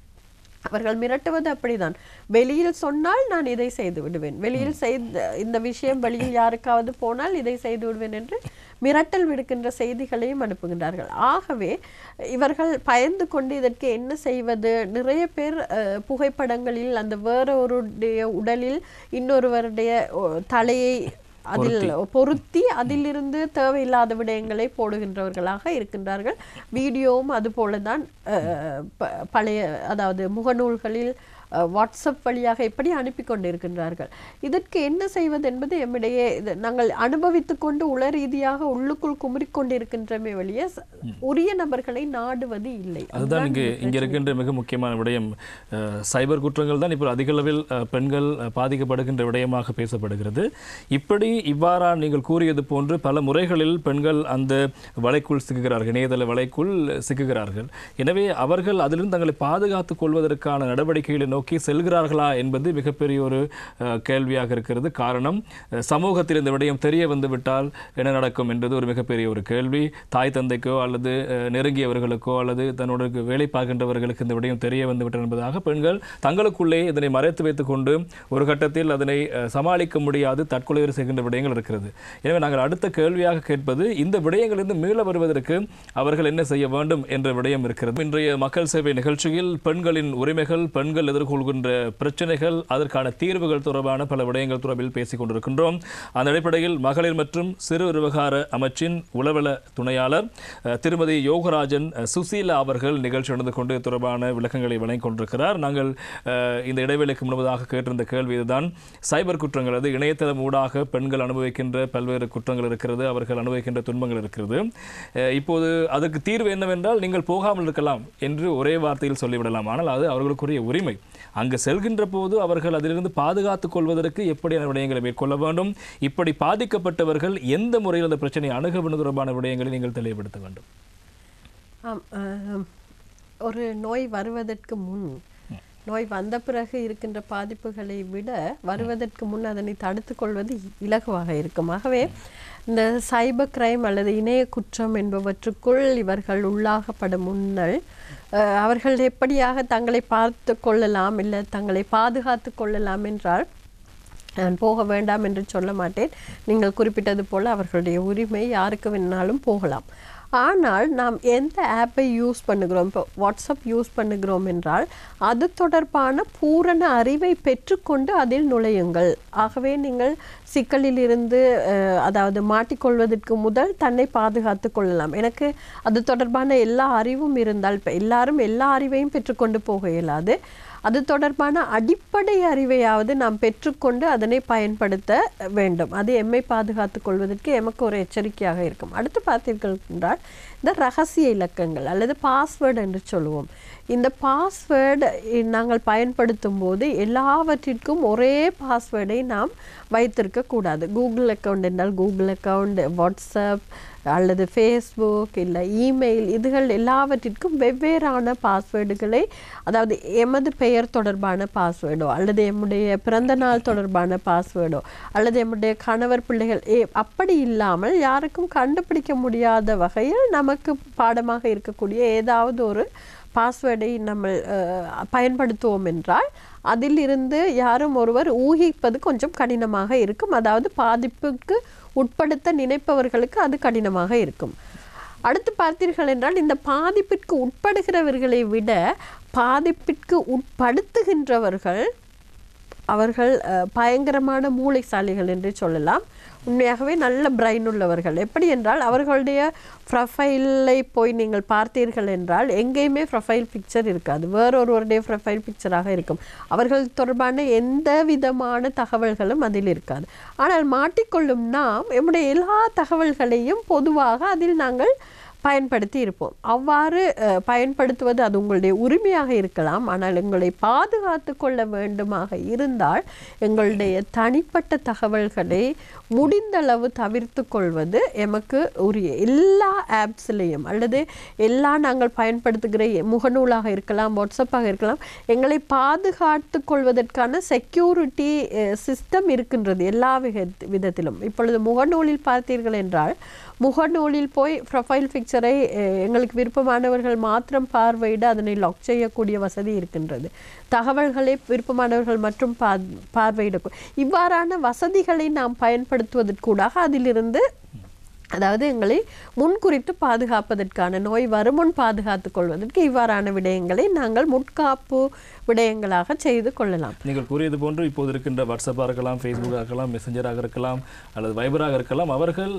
அவர்கள் மிரட்டுவது அப்படிதான், வெளியில் சொன்னால் நான் இதை செய்து விடுவேன், வெளியில் இந்த விஷயம் வெளியில் யாருக்காவது போனால் இதை செய்து விடுவேன் என்று மிரட்டல் விடுக்கின்ற செய்திகளையும் அனுப்புகின்றார்கள். ஆகவே இவர்கள் பயந்து கொண்டு இதற்கு என்ன செய்வது, நிறைய பேர் புகைப்படங்களில் அந்த வேறொருடைய உடலில் இன்னொருவருடைய தலையை அதில் பொருத்தி அதிலிருந்து தேவையில்லாத விடயங்களை போடுகின்றவர்களாக இருக்கின்றார்கள். வீடியோவும் அது போலதான் பழைய, அதாவது முகநூல்களில் வாட்ஸ்அப் வழியாக எப்படி அனுப்பி கொண்டிருக்கின்றார்கள். இதற்கு என்ன செய்வது என்பது எம்மிடையே நாங்கள் அனுபவித்து கொண்டு உள ரீதியாக உள்ளுக்குள் குமுறிக்கொண்டிருக்கின்றமே வழிய உரிய நபர்களை நாடுவது இல்லை.
அதுதான் இங்கே இருக்கின்ற மிக முக்கியமான விடயம். சைபர் குற்றங்கள் தான் இப்போ அதிக அளவில் பெண்கள் பாதிக்கப்படுகின்ற விடயமாக பேசப்படுகிறது. இப்படி இவ்வாறா நீங்கள் கூறியது போன்று பல முறைகளில் பெண்கள் அந்த வலைக்குள் சிக்குகிறார்கள், இணையதள வலைக்குள் சிக்குகிறார்கள். எனவே அவர்கள் அதிலிருந்து தங்களை பாதுகாத்துக் கொள்வதற்கான நடவடிக்கைகளை நோக்கி செல்கிறார்களா என்பது மிகப்பெரிய ஒரு கேள்வியாக இருக்கிறது. காரணம், சமூகத்தில் இந்த விடயம் தெரிய வந்துவிட்டால் என்ன நடக்கும் என்பது ஒரு மிகப்பெரிய ஒரு கேள்வி. தாய் தந்தைக்கோ அல்லது நெருங்கியவர்களுக்கோ அல்லது தன்னோட வேலை பார்க்கின்றவர்களுக்கு இந்த விடயம் தெரிய வந்துவிட்டால் என்பதாக பெண்கள் தங்களுக்குள்ளே இதனை மறைத்து வைத்துக் கொண்டு ஒரு கட்டத்தில் அதனை சமாளிக்க முடியாது தற்கொலை செய்கின்ற விடயங்கள் இருக்கிறது. எனவே நாங்கள் அடுத்த கேள்வியாக கேட்பது, இந்த விடயங்களிலிருந்து மீள வருவதற்கு அவர்கள் என்ன செய்ய வேண்டும் என்ற விடயம் இருக்கிறது. இன்றைய மக்கள் சேவை நிகழ்ச்சியில் பெண்களின் உரிமைகள், பெண்கள் எதிர்கொள்கின்ற பிரச்சனைகள், அதற்கான தீர்வுகள் தொடர்பான பல விடயங்கள் தொடர்பில் பேசிக் கொண்டிருக்கின்றோம். அந்த அடிப்படையில் மகளிர் மற்றும் சிறு விவகார அமைச்சின் உளவள துணையாளர் திருமதி யோகராஜன் சுசீலா அவர்கள் நிகழ்ச்சி நடந்து கொண்டு தொடர்பான விளக்கங்களை வழங்கிக் கொண்டிருக்கிறார். நாங்கள் இந்த இடைவேளைக்கு முன்பதாக கேட்டிருந்த கேள்வி இதுதான். சைபர் குற்றங்கள், அது இணையதளம் ஊடாக பெண்கள் அனுபவிக்கின்ற பல்வேறு குற்றங்கள் இருக்கிறது, அவர்கள் அனுபவிக்கின்ற துன்பங்கள் இருக்கிறது. இப்போது அதற்கு தீர்வு என்னவென்றால், நீங்கள் போகாமல் இருக்கலாம் என்று ஒரே வார்த்தையில் சொல்லிவிடலாம். ஆனால் அது அவர்களுக்குரிய உரிமை. அங்கு செல்கின்ற போது அவர்கள் அதிலிருந்து பாதுகாத்துக் கொள்வதற்கு எப்படியான விடயங்களை மேற்கொள்ள வேண்டும், இப்படி பாதிக்கப்பட்டவர்கள் எந்த முறையில் அந்த பிரச்சனை அணுக வேண்டும் தொடர்பான விடயங்களை நீங்கள் தெளிவுபடுத்த வேண்டும்.
ஒரு நோய் வருவதற்கு முன், நோய் வந்த பிறகு இருக்கின்ற பாதிப்புகளை விட வருவதற்கு முன் அதனை தடுத்துக் கொள்வது இலகுவாக இருக்கும். ஆகவே இந்த சைபர் கிரைம் அல்லது இணைய குற்றம் என்பவற்றுக்குள் இவர்கள் உள்ளாகப்படும் முன்னல் அவர்கள் எப்படியாக தங்களை பார்த்து கொள்ளலாம், இல்லை தங்களை பாதுகாத்து கொள்ளலாம் என்றால் நான் போக வேண்டாம் என்று சொல்ல மாட்டேன். நீங்கள் குறிப்பிட்டது போல் அவர்களுடைய உரிமை, யாருக்கு வேணாலும் போகலாம். ஆனால் நாம் எந்த ஆப்பை யூஸ் பண்ணுகிறோம், இப்போ வாட்ஸ்அப் யூஸ் பண்ணுகிறோம் என்றால் அது தொடர்பான பூரண அறிவை பெற்றுக்கொண்டு அதில் நுழையுங்கள். ஆகவே நீங்கள் சிக்கலில் இருந்து அதாவது மாட்டிக்கொள்வதற்கு முதல் தன்னை பாதுகாத்து கொள்ளலாம். எனக்கு அது தொடர்பான எல்லா அறிவும் இருந்தால், இப்போ எல்லாரும் எல்லா அறிவையும் பெற்றுக்கொண்டு போக இயலாது. அது தொடர்பான அடிப்படை அறிவையாவது நாம் பெற்றுக்கொண்டு அதனை பயன்படுத்த வேண்டும். அது எம்மை பாதுகாத்து கொள்வதற்கு எமக்கு ஒரு எச்சரிக்கையாக இருக்கும். அடுத்து பார்த்தீர்கள் என்றால் இந்த ரகசிய இலக்கங்கள் அல்லது பாஸ்வேர்டு என்று சொல்லுவோம். இந்த பாஸ்வேர்டு நாங்கள் பயன்படுத்தும் போது எல்லாவற்றிற்கும் ஒரே பாஸ்வேர்டை நாம் வைத்திருக்கக்கூடாது. கூகுள் அக்கௌண்ட் என்றால் கூகுள் அக்கௌண்ட், வாட்ஸ்அப் அல்லது ஃபேஸ்புக் இல்லை இமெயில், இதுகள் எல்லாவற்றிற்கும் வெவ்வேறான பாஸ்வேர்டுகளை, அதாவது எமது பெயர் தொடர்பான பாஸ்வேர்டோ அல்லது எம்முடைய பிறந்த நாள் தொடர்பான பாஸ்வேர்டோ அல்லது எம்முடைய கணவர் பிள்ளைகள் அப்படி இல்லாமல் யாருக்கும் கண்டுபிடிக்க முடியாத வகையில் நமக்கு பாடமாக இருக்கக்கூடிய ஏதாவது ஒரு பாஸ்வேர்டை நம்ம பயன்படுத்துவோம் என்றால் அதிலிருந்து யாரும் ஒருவர் ஊகிப்பது கொஞ்சம் கடினமாக இருக்கும். அதாவது பாதிப்புக்கு உட்படுத்த நினைப்பவர்களுக்கு அது கடினமாக இருக்கும். அடுத்து பார்த்தீர்கள் என்றால் இந்த பாதிப்பிற்கு உட்படுகிறவர்களை விட பாதிப்பிற்கு உட்படுத்துகின்றவர்கள் அவர்கள் பயங்கரமான மூளைசாலிகள் என்று சொல்லலாம். உண்மையாகவே நல்ல பிரைன் உள்ளவர்கள். எப்படி என்றால் அவர்களுடைய ப்ரொஃபைலை போய் நீங்கள் பார்த்தீர்கள் என்றால் எங்கேயுமே ப்ரொஃபைல் பிக்சர் இருக்காது, வேறொருவருடைய ப்ரொஃபைல் பிக்சராக இருக்கும். அவர்கள் தொடர்பான எந்த விதமான தகவல்களும் அதில் இருக்காது. ஆனால் மாட்டிக்கொள்ளும் நாம் நம்முடைய எல்லா தகவல்களையும் பொதுவாக அதில் நாங்கள் பயன்படுத்தி இருப்போம். அவ்வாறு பயன்படுத்துவது அது உங்களுடைய உரிமையாக இருக்கலாம். ஆனால் எங்களை பாதுகாத்து கொள்ள வேண்டுமாக இருந்தால் எங்களுடைய தனிப்பட்ட தகவல்களை முடிந்தளவு தவிர்த்து கொள்வது எமக்கு உரிய. எல்லா ஆப்ஸ்லேயும் அல்லது எல்லா நாங்கள் பயன்படுத்துகிற முகநூலாக இருக்கலாம், வாட்ஸ்அப்பாக இருக்கலாம், எங்களை பாதுகாத்து கொள்வதற்கான செக்யூரிட்டி சிஸ்டம் இருக்கின்றது எல்லா விதத்திலும். இப்பொழுது முகநூலில் பார்த்தீர்கள் என்றால் முகநூலில் போய் ப்ரொஃபைல் பிக்சரை எங்களுக்கு விருப்பமானவர்கள் மாத்திரம் பார்வையிட அதனை லாக் செய்யக்கூடிய வசதி இருக்கின்றது. தகவல்களை விருப்பமானவர்கள் மற்றும் பார்வையிடக்கூடிய இவ்வாறான வசதிகளை நாம் பயன்படுத்துவதற்கூடாக அதிலிருந்து அதாவது எங்களை முன்குறித்து பாதுகாப்பதற்கான நோய் வருமுன் பாதுகாத்துக் கொள்வதற்கு இவ்வாறான விடயங்களை நாங்கள் முற்காப்பு விடயங்களாக செய்து கொள்ளலாம்.
நீங்கள் கூறியது போன்று இப்போது இருக்கின்ற வாட்ஸ்அப்பாக இருக்கலாம், ஃபேஸ்புக்காக இருக்கலாம், மெசஞ்சராக இருக்கலாம் அல்லது வைபராக இருக்கலாம், அவர்கள்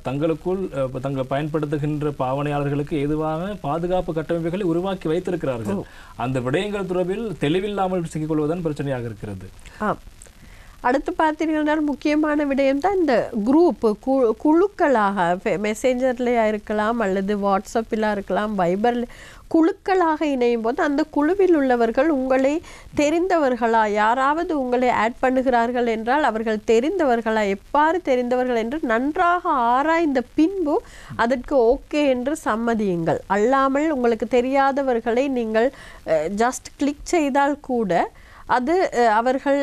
தங்களுக்குள் தங்கள் பயன்படுத்துகின்ற பாவனையாளர்களுக்கு எதுவாக பாதுகாப்பு கட்டமைப்புகளை உருவாக்கி வைத்திருக்கிறார்கள். அந்த விடயங்கள் தொடர்பில் தெளிவில்லாமல் சிக்கிக்கொள்வதுதான் பிரச்சனையாக இருக்கிறது.
அடுத்து பார்த்தீங்கன்னா முக்கியமான விடயம் தான் இந்த குரூப் குழுக்களாக மெசேஞ்சர்லையா இருக்கலாம் அல்லது வாட்ஸ்அப்பில் இருக்கலாம், வைபரில் குழுக்களாக இணையும் போது அந்த குழுவில் உள்ளவர்கள் உங்களை தெரிந்தவர்களா, யாராவது உங்களை ஆட் பண்ணுகிறார்கள் என்றால் அவர்கள் தெரிந்தவர்களா, எவ்வாறு தெரிந்தவர்கள் என்று நன்றாக ஆராய்ந்த பின்பு அதற்கு ஓகே என்று சம்மதியுங்கள். அல்லாமல் உங்களுக்கு தெரியாதவர்களை நீங்கள் ஜஸ்ட் கிளிக் செய்தால் கூட அது அவர்கள்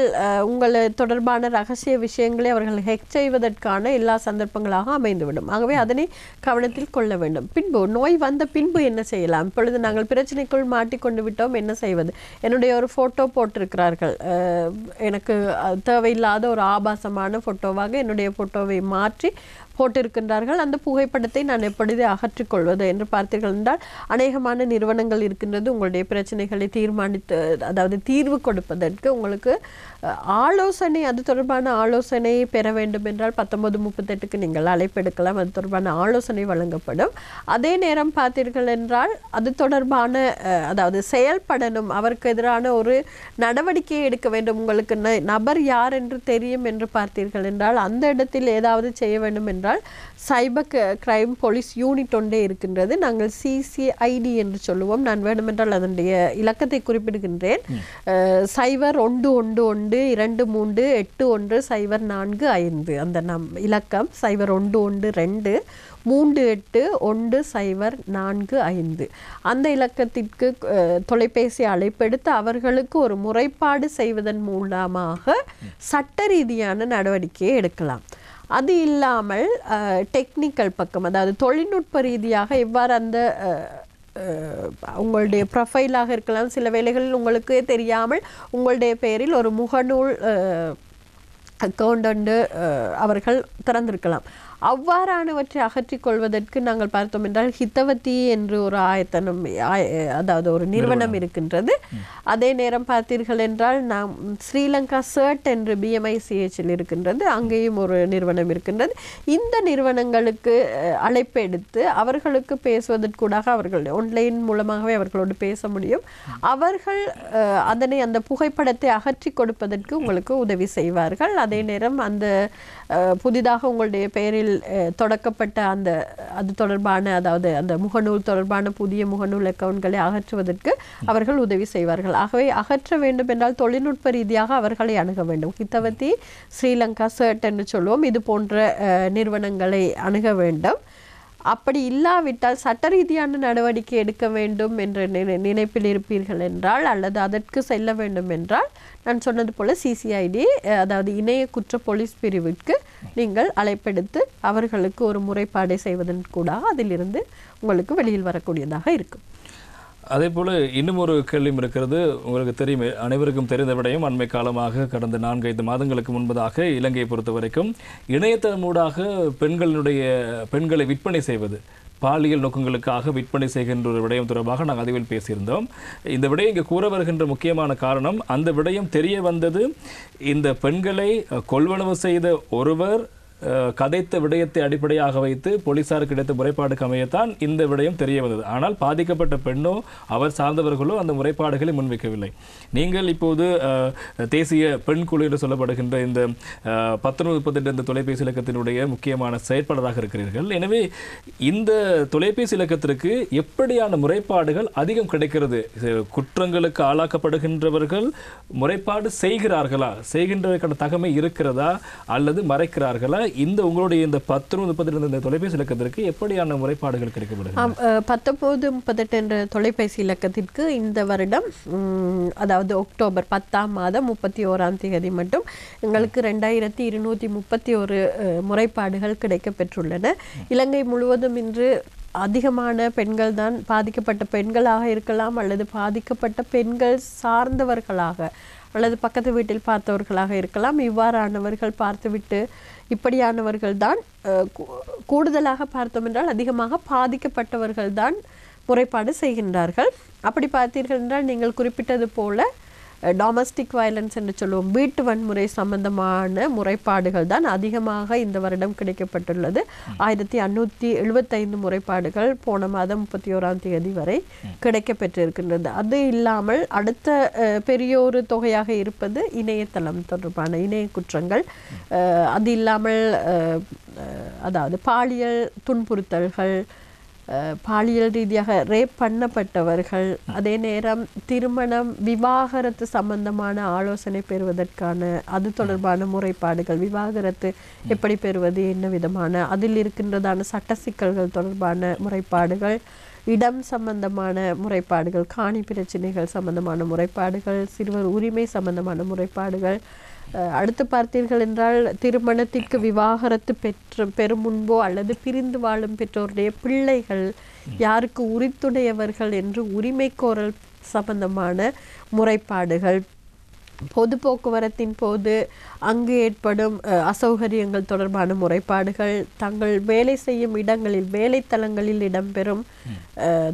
உங்களை தொடர்பான ரகசிய விஷயங்களை அவர்கள் ஹேக் செய்வதற்கான எல்லா சந்தர்ப்பங்களாக அமைந்துவிடும். ஆகவே அதனை கவனத்தில் கொள்ள வேண்டும். பின்பு நோய் வந்த பின்பு என்ன செய்யலாம்? இப்பொழுது நாங்கள் பிரச்சனைக்குள் மாட்டிக்கொண்டு விட்டோம், என்ன செய்வது? என்னுடைய ஒரு ஃபோட்டோ போட்டிருக்கிறார்கள், எனக்கு தேவையில்லாத ஒரு ஆபாசமான ஃபோட்டோவாக என்னுடைய ஃபோட்டோவை மாற்றி போட்டிருக்கின்றார்கள். அந்த புகைப்படத்தை நான் எப்பொழுது அகற்றிக்கொள்வது என்று பார்த்தீர்கள் என்றால் அநேகமான நிறுவனங்கள் இருக்கின்றது உங்களுடைய பிரச்சனைகளை அதாவது தீர்வு கொடுப்பதற்கு உங்களுக்கு ஆலோசனை, அது தொடர்பான ஆலோசனை பெற வேண்டும் என்றால் 1938க்கு நீங்கள் அழைப்பெடுக்கலாம். அது தொடர்பான ஆலோசனை வழங்கப்படும். அதே நேரம் பார்த்தீர்கள் என்றால் அது தொடர்பான அதாவது செயல்படணும், அவருக்கு எதிரான ஒரு நடவடிக்கையை எடுக்க வேண்டும், உங்களுக்கு நபர் யார் என்று தெரியும் என்று பார்த்தீர்கள் என்றால் அந்த இடத்தில் ஏதாவது செய்ய வேண்டும் என்றால் சைபர் கிரைம் போலீஸ் யூனிட் ஒன்றே இருக்கின்றது. நாங்கள் CCID என்று சொல்லுவோம். நான் வேண்டுமென்றால் அதனுடைய இலக்கத்தை குறிப்பிடுகின்றேன். 011223810445 அந்த இலக்கம் 0112381045. அந்த இலக்கத்திற்கு தொலைபேசி அழைப்பெடுத்து அவர்களுக்கு ஒரு முறைப்பாடு செய்வதன் மூலமாக சட்ட ரீதியான நடவடிக்கையை எடுக்கலாம். அது இல்லாமல் டெக்னிக்கல் பக்கம், அதாவது தொழில்நுட்ப ரீதியாக எவ்வாறு அந்த உங்களுடைய ப்ரொஃபைலாக இருக்கலாம், சில வேளைகளில் உங்களுக்கே தெரியாமல் உங்களுடைய பெயரில் ஒரு முகநூல் அக்கௌண்ட் ஒன்று அவர்கள் திறந்திருக்கலாம். அவ்வாறானவற்றை அகற்றிக் கொள்வதற்கு நாங்கள் பார்த்தோம் என்றால் ஹிதவதி என்று ஒரு ஆயத்தனம், அதாவது ஒரு நிறுவனம் இருக்கின்றது. அதே நேரம் பார்த்தீர்கள் என்றால் நாம் ஸ்ரீலங்கா சர்ட் என்று BMICHல் இருக்கின்றது, அங்கேயும் ஒரு நிறுவனம் இருக்கின்றது. இந்த நிறுவனங்களுக்கு அழைப்பு எடுத்து அவர்களுக்கு பேசுவதற்கூடாக அவர்கள் ஆன்லைன் மூலமாகவே அவர்களோடு பேச முடியும். அவர்கள் அதனை அந்த புகைப்படத்தை அகற்றி கொடுப்பதற்கு உங்களுக்கு உதவி செய்வார்கள். அதே நேரம் அந்த புதிதாக உங்களுடைய பெயரில் தொடக்கப்பட்ட அது தொடர்பான, அதாவது அந்த முகநூல் தொடர்பான புதிய முகநூல் அக்கவுண்ட்களை அகற்றுவதற்கு அவர்கள் உதவி செய்வார்கள். ஆகவே அகற்ற வேண்டும் என்றால் தொழில்நுட்ப ரீதியாக அவர்களை அணுக வேண்டும். ஹிதவதி, ஸ்ரீலங்கா சர்ட் என்று சொல்லுவோம், இது போன்ற நிறுவனங்களை அணுக வேண்டும். அப்படி இல்லாவிட்டால் சட்ட ரீதியான நடவடிக்கை எடுக்க வேண்டும் என்ற நினைப்பில் இருப்பீர்கள் என்றால் அல்லது அதற்கு செல்ல வேண்டும் என்றால் நான் சொன்னது போல CCID, அதாவது இணைய குற்ற போலீஸ் பிரிவிற்கு நீங்கள் அழைப்பெடுத்து அவர்களுக்கு ஒரு முறைப்பாடை செய்வதன் கூட அதிலிருந்து உங்களுக்கு வெளியில் வரக்கூடியதாக இருக்கும்.
அதே போல இன்னும் ஒரு கேள்வியும் இருக்கிறது. உங்களுக்கு தெரியும், அனைவருக்கும் தெரிந்த விடயம், அண்மை காலமாக கடந்த 4-5 மாதங்களுக்கு முன்பதாக இலங்கையை பொறுத்த வரைக்கும் இணையதளமூடாக பெண்களை விற்பனை செய்வது, பாலியல் நோக்கங்களுக்காக விற்பனை செய்கின்ற ஒரு விடயம் தொடர்பாக நாங்கள் அதிவில் பேசியிருந்தோம். இந்த விடயம் இங்கே கூற வருகின்ற முக்கியமான காரணம், அந்த விடயம் தெரிய வந்தது இந்த பெண்களை கொள்வனவு செய்த ஒருவர் கதைத்த விடயத்தை அடிப்படையாக வைத்து போலீசாருக்கு கிடைத்த முறைப்பாடுக்கு அமையத்தான் இந்த விடயம் தெரிய வந்தது. ஆனால் பாதிக்கப்பட்ட பெண்ணோ அவர் சார்ந்தவர்களோ அந்த முறைப்பாடுகளை முன்வைக்கவில்லை. நீங்கள் இப்போது தேசிய பெண் குழு என்று சொல்லப்படுகின்ற இந்த 1938 இந்த தொலைபேசி இலக்கத்தினுடைய முக்கியமான செயற்பாளராக இருக்கிறீர்கள். எனவே இந்த தொலைபேசி இலக்கத்திற்கு எப்படியான முறைப்பாடுகள் அதிகம் கிடைக்கிறது? குற்றங்களுக்கு ஆளாக்கப்படுகின்றவர்கள் முறைப்பாடு செய்கிறார்களா, செய்கின்றதற்கான தகமை இருக்கிறதா அல்லது மறைக்கிறார்களா? இந்த உங்களுடைய இந்த 1938 இந்த தொலைபேசி இலக்கத்திற்கு எப்படியான முறைப்பாடுகள் கிடைக்கப்படுகிறது?
1938 என்ற தொலைபேசி இலக்கத்திற்கு இந்த வருடம், அதாவது அக்டோபர் 10ஆம் மாதம் 31ஆம் தேதி மட்டும் எங்களுக்கு 2231 முறைப்பாடுகள் கிடைக்கப்பெற்றுள்ளன. இலங்கை முழுவதும் இன்று அதிகமான பெண்கள் தான் பாதிக்கப்பட்ட பெண்களாக இருக்கலாம், அல்லது பாதிக்கப்பட்ட பெண்கள் சார்ந்தவர்களாக அல்லது பக்கத்து வீட்டில் பார்த்தவர்களாக இருக்கலாம். இவ்வாறானவர்கள் பார்த்துவிட்டு இப்படியானவர்கள் தான் கூடுதலாக பார்த்தோம் என்றால் அதிகமாக பாதிக்கப்பட்டவர்கள் தான் முறைப்பாடு செய்கின்றார்கள். அப்படி பார்த்தீர்கள் என்றால் நீங்கள் குறிப்பிட்டது போல டொமஸ்டிக் வயலன்ஸ் என்று சொல்லுவோம், வீட்டு வன்முறை சம்பந்தமான முறைப்பாடுகள் தான் அதிகமாக இந்த வருடம் கிடைக்கப்பட்டுள்ளது. 1575 முறைப்பாடுகள் போன மாதம் 31ஆம் தேதி வரை கிடைக்கப்பெற்றிருக்கின்றது. அது இல்லாமல் அடுத்த பெரிய ஒரு தொகையாக இருப்பது இணையதளம் தொடர்பான இணைய குற்றங்கள். அது இல்லாமல் அதாவது பாலியல் துன்புறுத்தல்கள், பாலியல் ரீதியாக ரேப் பண்ணப்பட்டவர்கள், அதே நேரம் திருமணம் விவாகரத்து சம்பந்தமான ஆலோசனை பெறுவதற்கான அது தொடர்பான முறைப்பாடுகள், விவாகரத்து எப்படி பெறுவது, என்ன விதமான அதில் இருக்கின்றதான சட்ட சிக்கல்கள் தொடர்பான முறைப்பாடுகள், இடம் சம்பந்தமான முறைப்பாடுகள், காணி பிரச்சனைகள் சம்பந்தமான முறைப்பாடுகள், சிறுவர் உரிமை சம்பந்தமான முறைப்பாடுகள். அடுத்து பார்த்தீர்கள் என்றால் திருமணத்திற்கு விவாகரத்து பெறும் முன்போ அல்லது பிரிந்து வாழும் பெற்றோருடைய பிள்ளைகள் யாருக்கு உரித்துடையவர்கள் என்று உரிமை கோரல் சம்பந்தமான முறைப்பாடுகள், பொது போக்குவரத்தின் போது அங்கு ஏற்படும் அசௌகரியங்கள் தொடர்பான முறைப்பாடுகள், தங்கள் வேலை செய்யும் இடங்களில் வேலைத்தலங்களில் இடம்பெறும்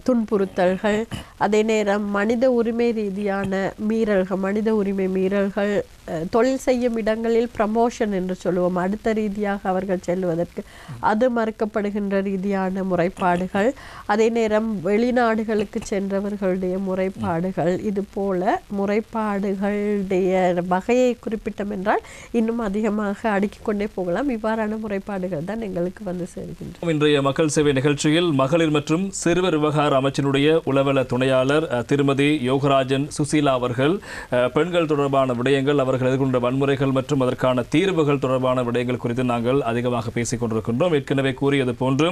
துன்புறுத்தல்கள், அதே நேரம் மனித உரிமை ரீதியான மீறல்கள், மனித உரிமை மீறல்கள், தொழில் செய்யும் இடங்களில் ப்ரமோஷன் என்று சொல்லுவோம், அடுத்த ரீதியாக அவர்கள் செல்வதற்கு அது மறுக்கப்படுகின்ற ரீதியான முறைப்பாடுகள், அதே நேரம் வெளிநாடுகளுக்கு சென்றவர்களுடைய முறைப்பாடுகள். இது போல முறைப்பாடுகளுடைய வகையை குறிப்பிட்டோம் என்றால் இன்னும் அதிகமாக அடுக்கிக் கொண்டே போகலாம். இவ்வாறான முறைப்பாடுகள் தான் எங்களுக்கு வந்து சேர்கின்றன.
இன்றைய மக்கள் சேவை நிகழ்ச்சியில் மகளிர் மற்றும் சிறுவர் விவகார அமைச்சினுடைய உளவல துணையாளர் திருமதி யோகராஜன் சுசீலா அவர்கள் பெண்கள் தொடர்பான விடயங்கள், அவர்கள் எதிர்கொண்ட வன்முறைகள் மற்றும் அதற்கான தீர்வுகள் தொடர்பான விடயங்கள் குறித்து நாங்கள் அதிகமாக பேசிக் கொண்டிருக்கின்றோம். ஏற்கனவே கூறியது போன்று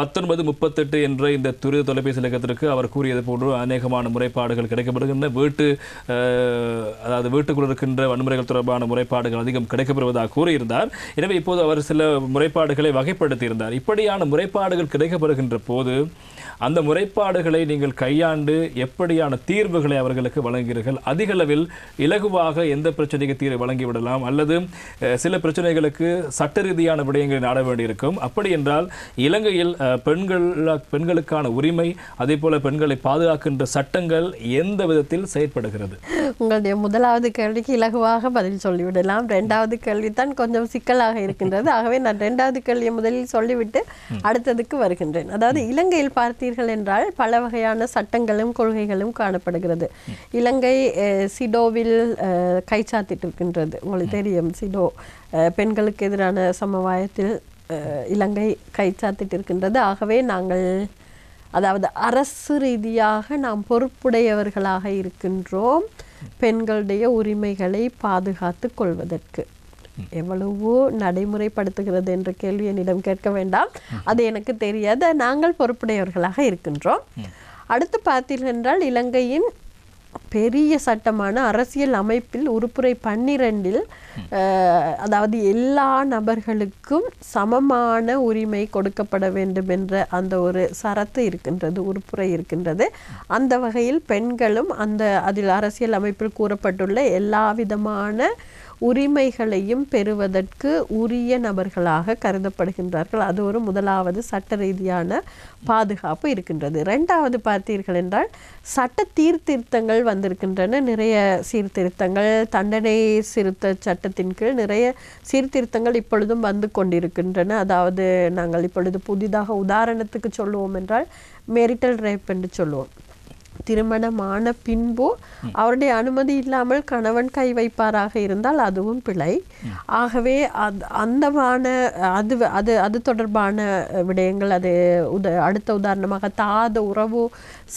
1938 என்ற இந்த துரித தொலைபேசி இலக்கத்திற்கு அவர் கூறியது போன்று அநேகமான முறைப்பாடுகள் கிடைக்கப்படுகின்றன. அதாவது வீட்டுக்குள் இருக்கின்ற வன்முறைகள் தொடர்பான முறைப்பாடுகள் அதிகம் கிடைக்கப்பெறுவதாக கூறியிருந்தார். எனவே இப்போது அவர் சில முறைப்பாடுகளை வகைப்படுத்தியிருந்தார். இப்படியான முறைப்பாடுகள் கிடைக்கப்படுகின்ற போது அந்த முறைப்பாடுகளை நீங்கள் கையாண்டு எப்படியான தீர்வுகளை அவர்களுக்கு வழங்குகிறீர்கள்? அதிக அளவில் இலகுவாக எந்த பிரச்சனைக்கு தீர்வு வழங்கிவிடலாம், அல்லது சில பிரச்சனைகளுக்கு சட்ட ரீதியான விடயங்களை நாட வேண்டியிருக்கும். அப்படி என்றால் இலங்கையில் பெண்களுக்கான உரிமை, அதே போல பெண்களை பாதுகாக்கின்ற சட்டங்கள் எந்த விதத்தில் செயற்படுகிறது?
உங்களுடைய முதலாவது கேள்விக்கு இலகுவாக பதில் சொல்லிவிடலாம். இரண்டாவது கேள்வி தான் கொஞ்சம் சிக்கலாக இருக்கின்றது. ஆகவே நான் இரண்டாவது கேள்வியை முதலில் சொல்லிவிட்டு அடுத்ததுக்கு வருகின்றேன். அதாவது இலங்கையில் பார்த்தீர்கள் என்றால் பல வகையான சட்டங்களும் கொள்கைகளும் காணப்படுகிறது. இலங்கை சிடோவில் கைச்சாத்திட்டிருக்கின்றது. உங்களுக்கு தெரியும், சிடோ பெண்களுக்கு எதிரான சமவாயத்தில் இலங்கை கைச்சாத்திட்டிருக்கின்றது. ஆகவே நாங்கள் அதாவது அரசு ரீதியாக நாம் பொறுப்புடையவர்களாக இருக்கின்றோம் பெண்களுடைய உரிமைகளை பாதுகாத்து கொள்வதற்கு. எவ்வளவோ நடைமுறைப்படுத்துகிறது என்ற கேள்வி என்னிடம் கேட்க வேண்டாம், அது எனக்கு தெரியாது. நாங்கள் பொறுப்புடையவர்களாக இருக்கின்றோம். அடுத்து பார்த்தீர்கள் என்றால் இலங்கையின் பெரிய சட்டமான அரசியல் அமைப்பில் உறுப்புரை 12 அதாவது எல்லா நபர்களுக்கும் சமமான உரிமை கொடுக்கப்பட வேண்டும் என்ற அந்த ஒரு சரத்து இருக்கின்றது, உறுப்புரை இருக்கின்றது. அந்த வகையில் பெண்களும் அதில் அரசியல் அமைப்பில் கூறப்பட்டுள்ள எல்லா விதமான உரிமைகளையும் பெறுவதற்கு உரிய நபர்களாக கருதப்படுகின்றார்கள். அது ஒரு முதலாவது சட்ட ரீதியான பாதுகாப்பு இருக்கின்றது. இரண்டாவது பார்த்தீர்கள் என்றால் சட்ட சீர்திருத்தங்கள் வந்திருக்கின்றன. நிறைய சீர்திருத்தங்கள், தண்டனை திருத்த சட்டத்தின் கீழ் நிறைய சீர்திருத்தங்கள் இப்பொழுதும் வந்து கொண்டிருக்கின்றன. அதாவது நாங்கள் இப்பொழுது புதிதாக உதாரணத்துக்கு சொல்லுவோம் என்றால் மேரிட்டல் ரேப் என்று சொல்லுவோம். திருமணமான பின்பு அவருடைய அனுமதி இல்லாமல் கணவன் கை வைப்பாராக இருந்தால் அதுவும் பிழை. ஆகவே அது தொடர்பான விடயங்கள், அது அடுத்த உதாரணமாக தாத உறவு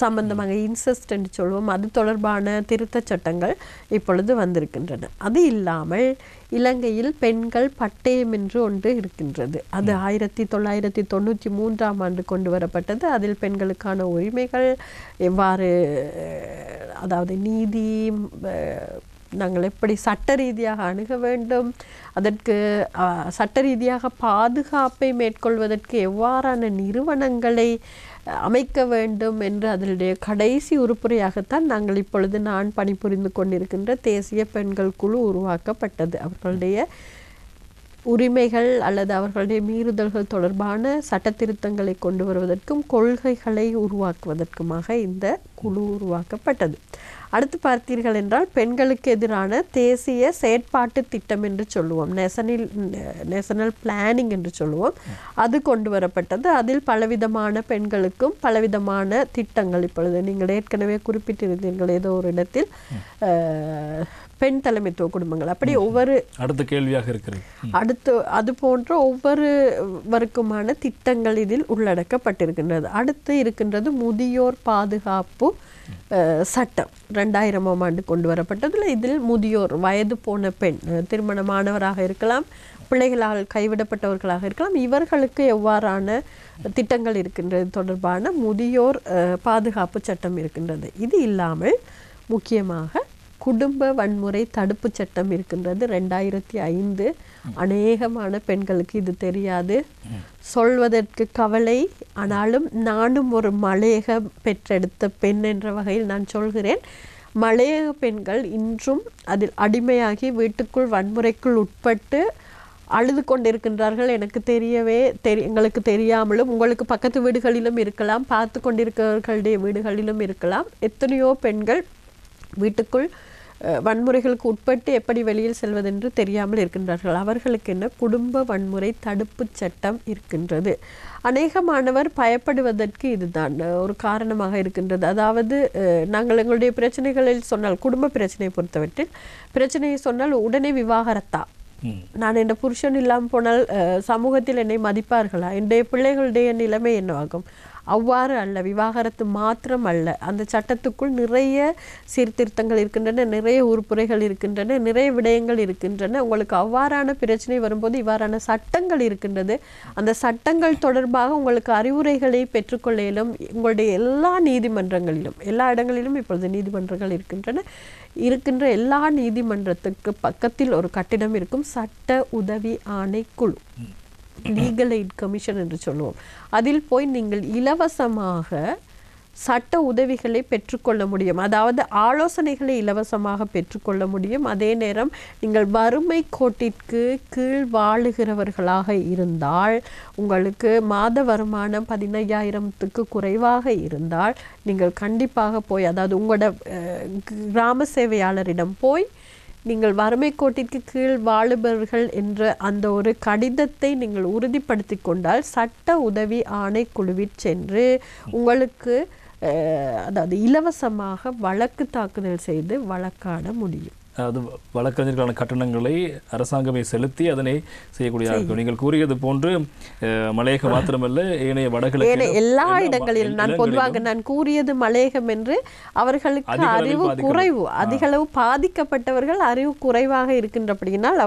சம்பந்தமாக இன்செஸ்ட் என்று சொல்வோம், அது தொடர்பான திருத்த சட்டங்கள் இப்பொழுது வந்திருக்கின்றன. அது இல்லாமல் இலங்கையில் பெண்கள் பட்டயம் என்று ஒன்று இருக்கின்றது. அது 1993ஆம் ஆண்டு கொண்டு வரப்பட்டது. அதில் பெண்களுக்கான உரிமைகள் எவ்வாறு, அதாவது நீதி, நாங்கள் எப்படி சட்ட ரீதியாக அணுக வேண்டும், அதற்கு சட்ட ரீதியாக பாதுகாப்பை மேற்கொள்வதற்கு எவ்வாறான நிறுவனங்களை அமைக்க வேண்டும் என்று அதனுடைய கடைசி உறுப்புரையாகத்தான் நாங்கள் இப்பொழுது நான் பணிபுரிந்து கொண்டிருக்கின்ற தேசிய பெண்கள் குழு உருவாக்கப்பட்டது. அவர்களுடைய உரிமைகள் அல்லது அவர்களுடைய மீறுதல்கள் தொடர்பான சட்ட திருத்தங்களை கொண்டு வருவதற்கும் கொள்கைகளை உருவாக்குவதற்குமாக இந்த குழு உருவாக்கப்பட்டது. அடுத்து பார்த்தீர்கள் என்றால் பெண்களுக்கு எதிரான தேசிய செயற்பாட்டு திட்டம் என்று சொல்லுவோம், நேஷனல் பிளானிங் என்று சொல்லுவோம், அது கொண்டு வரப்பட்டது. அதில் பலவிதமான பெண்களுக்கும் பலவிதமான திட்டங்கள், இப்பொழுது நீங்கள் ஏற்கனவே குறிப்பிட்டிருந்தீர்கள் ஏதோ ஒரு இடத்தில் பெண் தலைமைத்துவ குடும்பங்கள், அப்படி ஒவ்வொரு
அடுத்த கேள்வியாக இருக்கிறது.
அடுத்து அது போன்ற ஒவ்வொருவருக்குமான திட்டங்கள் இதில் உள்ளடக்கப்பட்டிருக்கின்றது. அடுத்து இருக்கின்றது முதியோர் பாதுகாப்பு சட்டம் 2000ஆம் ஆண்டு கொண்டு வரப்பட்டதில் இதில் முதியோர் வயது போன பெண், திருமணமானவராக இருக்கலாம், பிள்ளைகளால் கைவிடப்பட்டவர்களாக இருக்கலாம், இவர்களுக்கு எவ்வாறான திட்டங்கள் இருக்கின்றது தொடர்பான முதியோர் பாதுகாப்பு சட்டம் இருக்கின்றது. இது இல்லாமல் முக்கியமாக குடும்ப வன்முறை தடுப்பு சட்டம் இருக்கின்றது 2005. அநேகமான பெண்களுக்கு இது தெரியாது, சொல்வதற்கு கவலை. ஆனாலும் நானும் ஒரு மலையக பெற்றெடுத்த பெண் என்ற வகையில் நான் சொல்கிறேன், மலையக பெண்கள் இன்றும் அதில் அடிமையாகி வீட்டுக்குள் வன்முறைக்குள் உட்பட்டு அழுது கொண்டிருக்கின்றார்கள். எனக்கு எங்களுக்கு தெரியாமலும் உங்களுக்கு பக்கத்து வீடுகளிலும் இருக்கலாம், பார்த்து கொண்டிருக்கிறவர்களுடைய வீடுகளிலும் இருக்கலாம், எத்தனையோ பெண்கள் வீட்டுக்குள் வன்முறைகளுக்கு உட்பட்டு எப்படி வெளியில் செல்வதென்று தெரியாமல் இருக்கின்றார்கள். அவர்களுக்கு என்ன குடும்ப வன்முறை தடுப்பு சட்டம் இருக்கின்றது. அநேகமானவர் பயப்படுவதற்கு இதுதான் ஒரு காரணமாக இருக்கின்றது. அதாவது நாங்கள் எங்களுடைய பிரச்சனைகளில் சொன்னால், குடும்ப பிரச்சனையை பொறுத்தவற்றில் பிரச்சனையை சொன்னால் உடனே விவாகரத்தா, நான் என் புருஷன் இல்லாமல் போனால் சமூகத்தில் என்னை மதிப்பார்களா, என்னுடைய பிள்ளைகளுடைய நிலைமை என்னவாகும்? அவ்வாறு அல்ல, விவாகரத்து மாத்திரம் அல்ல, அந்த சட்டத்துக்குள் நிறைய சீர்திருத்தங்கள் இருக்கின்றன, நிறைய உறுப்புரைகள் இருக்கின்றன, நிறைய விடயங்கள் இருக்கின்றன. உங்களுக்கு அவ்வாறான பிரச்சனை வரும்போது இவ்வாறான சட்டங்கள் இருக்கின்றது. அந்த சட்டங்கள் தொடர்பாக உங்களுக்கு அறிவுரைகளை பெற்றுக்கொள்ளையிலும் உங்களுடைய எல்லா நீதிமன்றங்களிலும், எல்லா இடங்களிலும் இப்பொழுது நீதிமன்றங்கள் இருக்கின்ற எல்லா நீதிமன்றத்துக்கு பக்கத்தில் ஒரு கட்டிடம் இருக்கும், சட்ட உதவி ஆணைக்குழு, லீகல் எய்ட் கமிஷன் என்று சொல்லுவோம். அதில் போய் நீங்கள் இலவசமாக சட்ட உதவிகளை பெற்றுக்கொள்ள முடியும், அதாவது ஆலோசனைகளை இலவசமாக பெற்றுக்கொள்ள முடியும். அதே நேரம் நீங்கள் வறுமை கோட்டிற்கு கீழ் வாழுகிறவர்களாக இருந்தால், உங்களுக்கு மாத வருமானம் 15,000க்கு குறைவாக இருந்தால் நீங்கள் கண்டிப்பாக போய், அதாவது உங்களோட கிராம சேவையாளரிடம் போய் நீங்கள் வறுமை கோட்டிற்கு கீழ் வாழுபவர்கள் என்ற அந்த ஒரு கடிதத்தை நீங்கள் உறுதிப்படுத்தி கொண்டால் சட்ட உதவி ஆணைக்குழுவில் சென்று உங்களுக்கு அதாவது இலவசமாக வழக்கு தாக்குதல் செய்து வழக்காட முடியும்.
அது வழக்கறிஞர்களான கட்டணங்களை அரசாங்கமே செலுத்தி அதனை செய்யக்கூடிய நீங்கள் கூறியது போன்று மலையகம் மாத்திரமல்ல, ஏனைய வடகிழக்கு
எல்லா இடங்களிலும், நான் பொதுவாக நான் கூறியது மலையகம் என்று, அவர்களுக்கு அறிவு குறைவு, அதிகளவு பாதிக்கப்பட்டவர்கள் அறிவு குறைவாக இருக்கின்றபடியினால்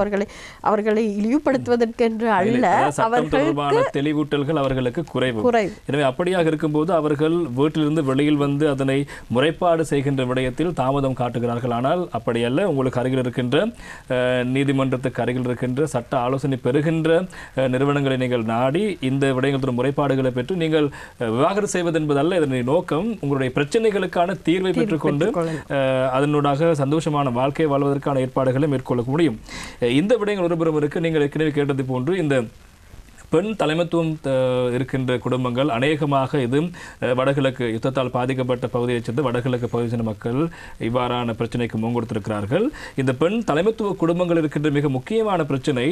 அவர்களை இழிவுபடுத்துவதற்கென்று அல்ல, அவர்களுக்கு
தெளிவூட்டல்கள் அவர்களுக்கு குறைவு. எனவே அப்படியாக இருக்கும்போது அவர்கள் வீட்டிலிருந்து வெளியில் வந்து அதனை முறைப்பாடு செய்கின்ற விடயத்தில் தாமதம் காட்டுகிறார்கள். ஆனால் அப்படி அல்ல, உங்களுக்கு அருகில் இருக்கின்ற நீதிமன்றத்துக்கு அருகில் இருக்கின்ற சட்ட ஆலோசனை பெறுகின்ற நிறுவனங்களை நீங்கள் நாடி இந்த விடயங்கள் முறைப்பாடுகளை பெற்று நீங்கள் விவாகரத்து செய்வது என்பதல்ல இதனுடைய நோக்கம். உங்களுடைய பிரச்சனைகளுக்கான தீர்வை பெற்றுக்கொண்டு அதனூடாக சந்தோஷமான வாழ்க்கையை வாழ்வதற்கான ஏற்பாடுகளை மேற்கொள்ள முடியும். இந்த விடயங்கள் ஒருபுறம் இருக்கு. நீங்கள் ஏற்கனவே கேட்டது போன்று இந்த பெண் தலைமைத்துவம் இருக்கின்ற குடும்பங்கள் அநேகமாக இது வடகிழக்கு யுத்தத்தால் பாதிக்கப்பட்ட பகுதியைச் சேர்ந்த வடகிழக்கு பகுதியை சேர்ந்த மக்கள் இவ்வாறான பிரச்சனைக்கு முன்கொடுத்திருக்கிறார்கள். இந்த பெண் தலைமைத்துவ குடும்பங்கள் இருக்கின்ற மிக முக்கியமான பிரச்சனை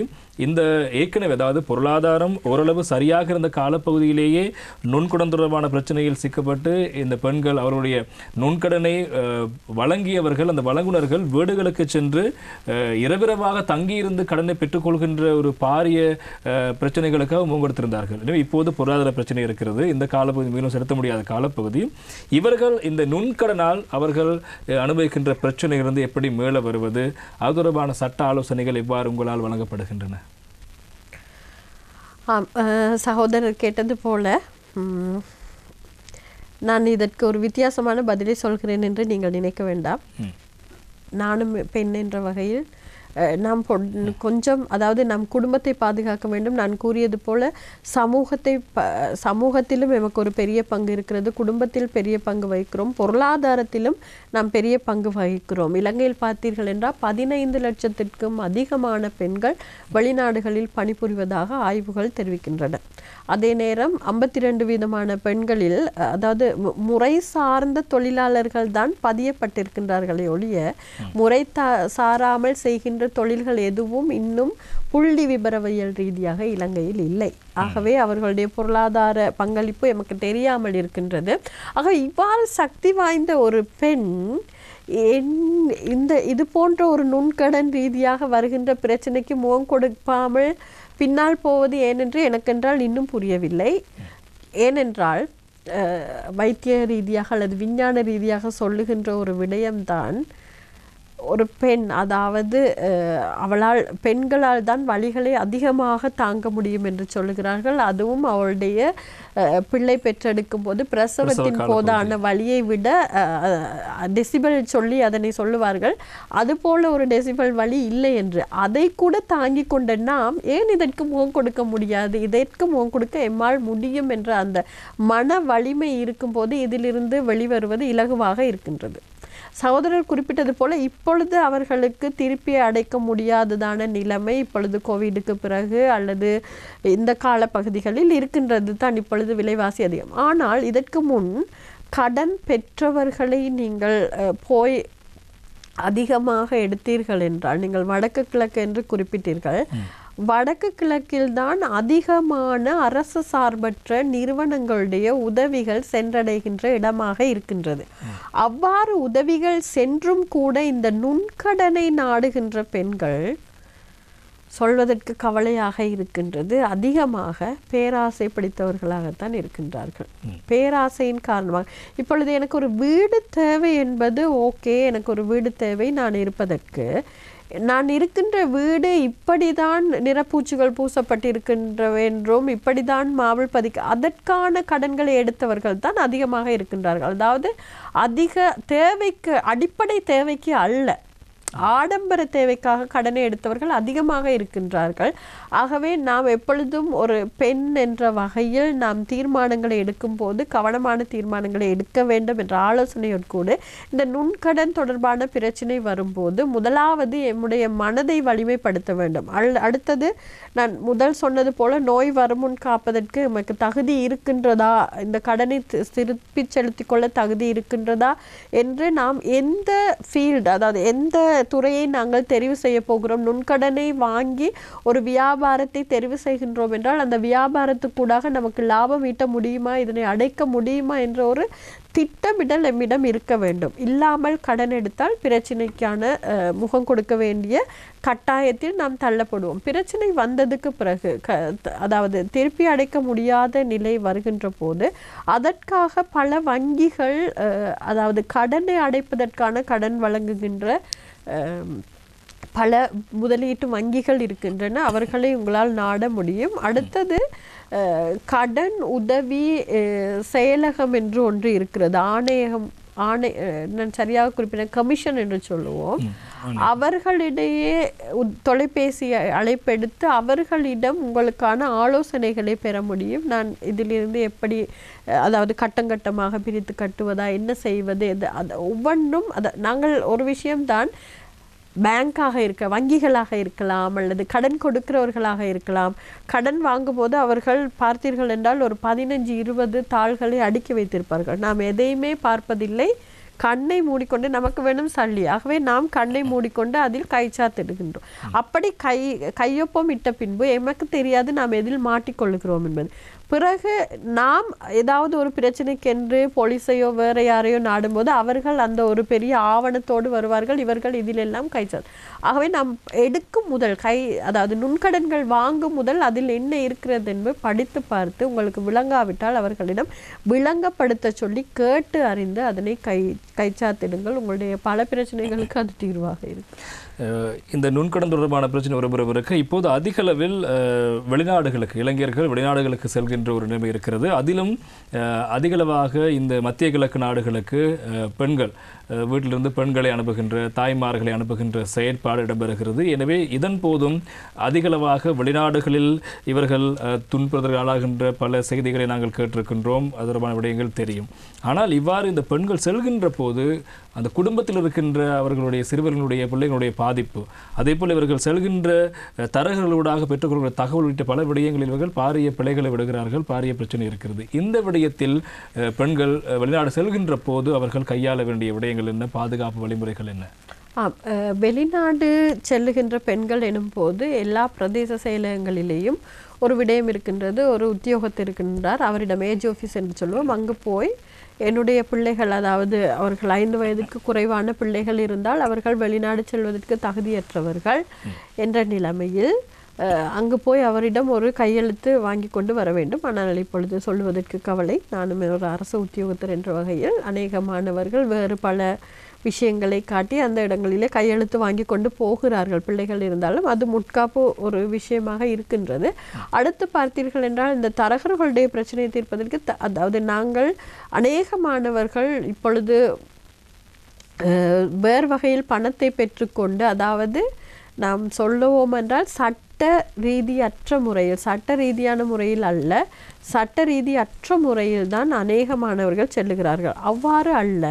இந்த ஏற்கனவே, அதாவது பொருளாதாரம் ஓரளவு சரியாக இருந்த காலப்பகுதியிலேயே நுண்கடன் தொடர்பான பிரச்சனையில் சிக்கப்பட்டு இந்த பெண்கள் அவருடைய நுண்கடனை வழங்கியவர்கள், அந்த வழங்குனர்கள் வீடுகளுக்கு சென்று இரவிரவாக தங்கியிருந்து கடனை பெற்றுக்கொள்கின்ற ஒரு பாரிய பிரச்சனைகளுக்கு முன்கொடுத்திருந்தார்கள். எனவே இப்போது பொருளாதார பிரச்சனை இருக்கிறது. இந்த காலப்பகுதி மீண்டும் செலுத்த முடியாத காலப்பகுதி. இவர்கள் இந்த நுண்கடனால் அவர்கள் அனுபவிக்கின்ற பிரச்சனையிலிருந்து எப்படி மீள வருவது, அது தொடர்பான சட்ட ஆலோசனைகள் எவ்வாறு உங்களால் வழங்கப்படுகின்றன?
சகோதரர் கேட்டது போல நான் இதற்கு ஒரு வித்தியாசமான பதிலை சொல்கிறேன் என்று நீங்கள் நினைக்க வேண்டாம். நானும் பெண் என்ற வகையில் நாம் கொஞ்சம் அதாவது நம் குடும்பத்தை பாதுகாக்க வேண்டும். நான் கூறியது போல சமூகத்திலும் எமக்கு ஒரு பெரிய பங்கு இருக்கிறது, குடும்பத்தில் பெரிய பங்கு வகிக்கிறோம், பொருளாதாரத்திலும் நாம் பெரிய பங்கு வகிக்கிறோம். இலங்கையில் பார்த்தீர்கள் என்றால் 15 லட்சத்திற்கும் அதிகமான பெண்கள் வெளிநாடுகளில் பணிபுரிவதாக ஆய்வுகள் தெரிவிக்கின்றன. அதே நேரம் 52% பெண்களில் அதாவது முறை சார்ந்த தொழிலாளர்கள் தான் பதியப்பட்டிருக்கின்றார்களே ஒழிய முறை சாராமல் செய்கின்ற தொழில்கள் எதுவும் இன்னும் புள்ளி விபரவியல் ரீதியாக இலங்கையில் இல்லை. ஆகவே அவர்களுடைய பொருளாதார பங்களிப்பு எமக்கு தெரியாமல் இருக்கின்றது. ஆக இவ்வாறு சக்தி வாய்ந்த ஒரு பெண் இது போன்ற ஒரு நுண்கடன் ரீதியாக வருகின்ற பிரச்சனைக்கு முகம் கொடுக்காமல் பின்னால் போவது ஏனென்று எனக்கென்றால் இன்னும் புரியவில்லை. ஏனென்றால் வைத்திய ரீதியாக அல்லது விஞ்ஞான ரீதியாக சொல்லுகின்ற ஒரு விடயம்தான், ஒரு பெண் அதாவது பெண்களால் தான் வலிகளை அதிகமாக தாங்க முடியும் என்று சொல்லுகிறார்கள். அதுவும் அவளுடைய பிள்ளை பெற்றெடுக்கும் போது பிரசவத்தின் போதான வலியை விட டெசிபல் சொல்லி அதனை சொல்லுவார்கள். அதுபோல ஒரு டெசிபல் வலி இல்லை என்று அதை கூட தாங்கி கொண்ட நாம் ஏன் இதற்கு முகம் கொடுக்க முடியாது, இதற்கு முகம் கொடுக்க எம்மால் முடியும் என்ற அந்த மன வலிமை இருக்கும்போது இதிலிருந்து வெளிவருவது இலகுவாக இருக்கின்றது. சகோதரர் குறிப்பிட்டது போல இப்பொழுது அவர்களுக்கு திருப்பி அடைக்க முடியாததான நிலைமை இப்பொழுது கோவிடுக்கு பிறகு அல்லது இந்த காலப்பகுதிகளில் இருக்கின்றது தான். இப்பொழுது விலைவாசி அதிகம். ஆனால் இதற்கு முன் கடன் பெற்றவர்களை நீங்கள் போய் அதிகமாக எடுத்தீர்கள் என்றால், நீங்கள் வடக்கு கிழக்கு என்று குறிப்பிட்டீர்கள், வடக்கு கிழக்கில் தான் அதிகமான அரசு சார்பற்ற நிறுவனங்களுடைய உதவிகள் சென்றடைகின்ற இடமாக இருக்கின்றது. அவ்வாறு உதவிகள் சென்றும் கூட இந்த நுண்கடனை நாடுகின்ற பெண்கள் சொல்வதற்கு கவலையாக இருக்கின்றது. அதிகமாக பேராசை பிடித்தவர்களாகத்தான் இருக்கின்றார்கள். பேராசையின் காரணமாக இப்பொழுது எனக்கு ஒரு வீடு தேவை என்பது ஓகே, எனக்கு ஒரு வீடு தேவை, நான் இருப்பதற்கு நான் இருக்கின்ற வீடு இப்படிதான் நிறப்பூச்சிகள் பூசப்பட்டிருக்கின்றவென்றும் இப்படிதான் மாவல் அதற்கான கடன்களை எடுத்தவர்கள் தான் அதிகமாக இருக்கின்றார்கள். அதாவது அதிக தேவைக்கு, அடிப்படை தேவைக்கு அல்ல, ஆடம்பர தேவைக்காக கடனை எடுத்தவர்கள் அதிகமாக இருக்கின்றார்கள். ஆகவே நாம் எப்பொழுதும் ஒரு பெண் என்ற வகையில் நாம் தீர்மானங்களை எடுக்கும் போது கவனமான தீர்மானங்களை எடுக்க வேண்டும் என்ற ஆலோசனையோடு கூட இந்த நுண்கடன் தொடர்பான பிரச்சனை வரும்போது முதலாவது நம்முடைய மனதை வலிமைப்படுத்த வேண்டும். அடுத்தது நான் முதல் சொன்னது போல நோய் வருமுன் காப்பதற்கு நமக்கு தகுதி இருக்கின்றதா, இந்த கடனை திருப்பி செலுத்தி கொள்ள தகுதி இருக்கின்றதா என்று நாம் எந்த ஃபீல்டு, அதாவது எந்த துறையை நாங்கள் தெரிவு செய்ய போகிறோம், நுண்கடனை வாங்கி ஒரு வியாபாரத்தை தெரிவு செய்கின்றோம் என்றால் அந்த வியாபாரத்துக்கூடாக நமக்கு லாபம் ஈட்ட முடியுமா, இதனை அடைக்க முடியுமா என்ற ஒரு திட்டமிடல் நம்மிடம் இருக்க வேண்டும். இல்லாமல் கடன் எடுத்தால் பிரச்சனைக்கான முகம் கொடுக்க வேண்டிய கட்டாயத்தில் நாம் தள்ளப்படுவோம். பிரச்சனை வந்ததுக்கு பிறகு அதாவது திருப்பி அடைக்க முடியாத நிலை வருகின்ற போது அதற்காக பல வங்கிகள் அதாவது கடனை அடைப்பதற்கான கடன் வழங்குகின்ற பல முதலீட்டு வங்கிகள் இருக்கின்றன. அவர்களை உங்களால் நாட முடியும். அடுத்தது கடன் உதவி செயலகம் என்று ஒன்று இருக்கிறது. நான் சரியாக குறிப்பிட்ட கமிஷன் என்று சொல்லுவோம். அவர்களிடையே தொலைபேசி அழைப்பெடுத்து அவர்களிடம் உங்களுக்கான ஆலோசனைகளை பெற முடியும். நான் இதிலிருந்து எப்படி, அதாவது கட்டமாக பிரித்து கட்டுவதா, என்ன செய்வது, ஒவ்வொன்றும் நாங்கள் ஒரு விஷயம்தான், பேங்காக வங்கிகளாக இருக்கலாம் அல்லது கடன் கொடுக்கிறவர்களாக இருக்கலாம். கடன் வாங்கும்போது அவர்கள் பார்த்தீர்கள் என்றால் ஒரு 15-20 தாள்களை அடுக்கி வைத்திருப்பார்கள். நாம் எதையுமே பார்ப்பதில்லை, கண்ணை மூடிக்கொண்டு நமக்கு வேணும் சல்லி, ஆகவே நாம் கண்ணை மூடிக்கொண்டு அதில் கைச்சாத்திடுகின்றோம். அப்படி கையொப்பம் இட்ட பின்பு எமக்கு தெரியாது நாம் எதில் மாட்டிக்கொள்ளுகிறோம் என்பது. பிறகு நாம் ஏதாவது ஒரு பிரச்சனைக்கென்று போலீஸையோ வேற யாரையோ நாடும்போது அவர்கள் அந்த ஒரு பெரிய ஆவணத்தோடு வருவார்கள், இவர்கள் இதிலெல்லாம் கைச்சார். ஆகவே நாம் எடுக்கும் முதல் அதாவது நுண்கடன்கள் வாங்கும் முதல் அதில் என்ன இருக்கிறது என்பது படித்து பார்த்து உங்களுக்கு விளங்காவிட்டால் அவர்களிடம் விளங்கப்படுத்த சொல்லி கேட்டு அறிந்து அதனை கைச்சாத்திடுங்கள். உங்களுடைய பல பிரச்சனைகளுக்கு அது தீர்வாக இருக்கு.
இந்த நுண்கடன் தொடர்பான பிரச்சனை ஒருவருக்கு இப்போது அதிக அளவில் வெளிநாடுகளுக்கு இளைஞர்கள் வெளிநாடுகளுக்கு செல்கின்ற ஒரு நிலைமை இருக்கிறது. அதிலும் அதிகளவாக இந்த மத்திய கிழக்கு நாடுகளுக்கு பெண்கள் வீட்டிலிருந்து பெண்களை அனுப்புகின்ற தாய்மார்களை அனுப்புகின்ற செயற்பாடு இடம்பெறுகிறது. எனவே இதன் போதும் அதிகளவாக வெளிநாடுகளில் இவர்கள் துன்புறுத்தலுக்கு ஆளாகின்ற பல செய்திகளை நாங்கள் கேட்டிருக்கின்றோம். அது தொடர்பான விடயங்கள் தெரியும். ஆனால் இவ்வாறு இந்த பெண்கள் செல்கின்ற போது அந்த குடும்பத்தில் இருக்கின்ற அவர்களுடைய சிறுவர்களுடைய பிள்ளைகளுடைய பாதிப்பு, அதே போல் இவர்கள் செல்கின்ற தரகர்களூடாக பெற்றுக்கொள்கிற தகவல் உள்ளிட்ட பல விடயங்களில் இவர்கள் பாரிய பிழைகளை விடுகிறார்கள். பாரிய பிரச்சனை இருக்கிறது. இந்த விடயத்தில் பெண்கள் வெளிநாடு செல்கின்ற போது அவர்கள் கையாள வேண்டிய விடயங்கள் என்ன, பாதுகாப்பு வழிமுறைகள் என்ன?
வெளிநாடு செல்லுகின்ற பெண்கள் எனும் போது எல்லா பிரதேச செயலகங்களிலேயும் ஒரு விடயம் இருக்கின்றது. ஒரு உத்தியோகத்தில் இருக்கின்றார், அவரிடம் ஏஜ் ஆஃபீஸ் என்று சொல்லுவோம். அங்கு போய் என்னுடைய பிள்ளைகள், அதாவது அவர்கள் 5 வயதுக்கு குறைவான பிள்ளைகள் இருந்தால் அவர்கள் வெளிநாடு செல்வதற்கு தகுதியற்றவர்கள் என்ற நிலைமையில் அங்கு போய் அவரிடம் ஒரு கையெழுத்து வாங்கி கொண்டு வர வேண்டும். ஆனால் இப்பொழுது சொல்லுவதற்கு கவலை, நானும் ஒரு அரசு உத்தியோகத்தர் என்ற வகையில் அநேக மாணவர்கள் வேறு பல விஷயங்களை காட்டி அந்த இடங்களிலே கையெழுத்து வாங்கி கொண்டு போகிறார்கள். பிள்ளைகள் இருந்தாலும் அது முட்காப்பு ஒரு விஷயமாக இருக்கின்றது. அடுத்து பார்த்தீர்கள் என்றால் இந்த தரகர்களுடைய பிரச்சனையை தீர்ப்பதற்கு அதாவது நாங்கள் அநேக மாணவர்கள் இப்பொழுது வேறு வகையில் பணத்தை பெற்றுக்கொண்டு, அதாவது நாம் சொல்லுவோம் என்றால் சட்ட ரீதியற்ற முறையில், சட்ட ரீதியான முறையில் அல்ல, சட்ட ரீதியற்ற முறையில் தான் அநேக மாணவர்கள் செல்லுகிறார்கள். அவ்வாறு அல்ல,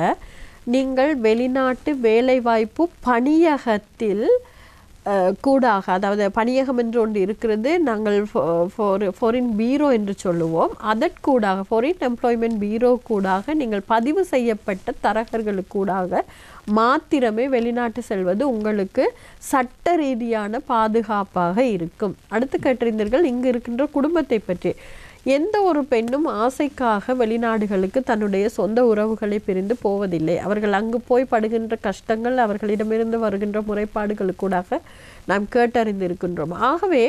நீங்கள் வெளிநாட்டு வேலைவாய்ப்பு பணியகத்தில் கூடாக, அதாவது பணியகம் என்று ஒன்று இருக்கிறது, நாங்கள் ஃபாரின் பீரோ என்று சொல்லுவோம், அதற்கூடாக ஃபாரின் எம்ப்ளாய்மெண்ட் பீரோ கூடாக நீங்கள் பதிவு செய்யப்பட்ட தரகர்களுக்கூடாக மாத்திரமே வெளிநாட்டு செல்வது உங்களுக்கு சட்ட ரீதியான பாதுகாப்பாக இருக்கும். அடுத்து கேட்டிருந்தீர்கள் இங்கு இருக்கின்ற குடும்பத்தை பற்றி. எந்த ஒரு பெண்ணும் ஆசைக்காக வெளிநாடுகளுக்கு தன்னுடைய சொந்த உறவுகளை பிரிந்து போவதில்லை. அவர்கள் அங்கு போய் படுகின்ற கஷ்டங்கள், அவர்களிடமிருந்து வருகின்ற முறைப்பாடுகளுக்கூடாக நாம் கேட்டறிந்திருக்கின்றோம். ஆகவே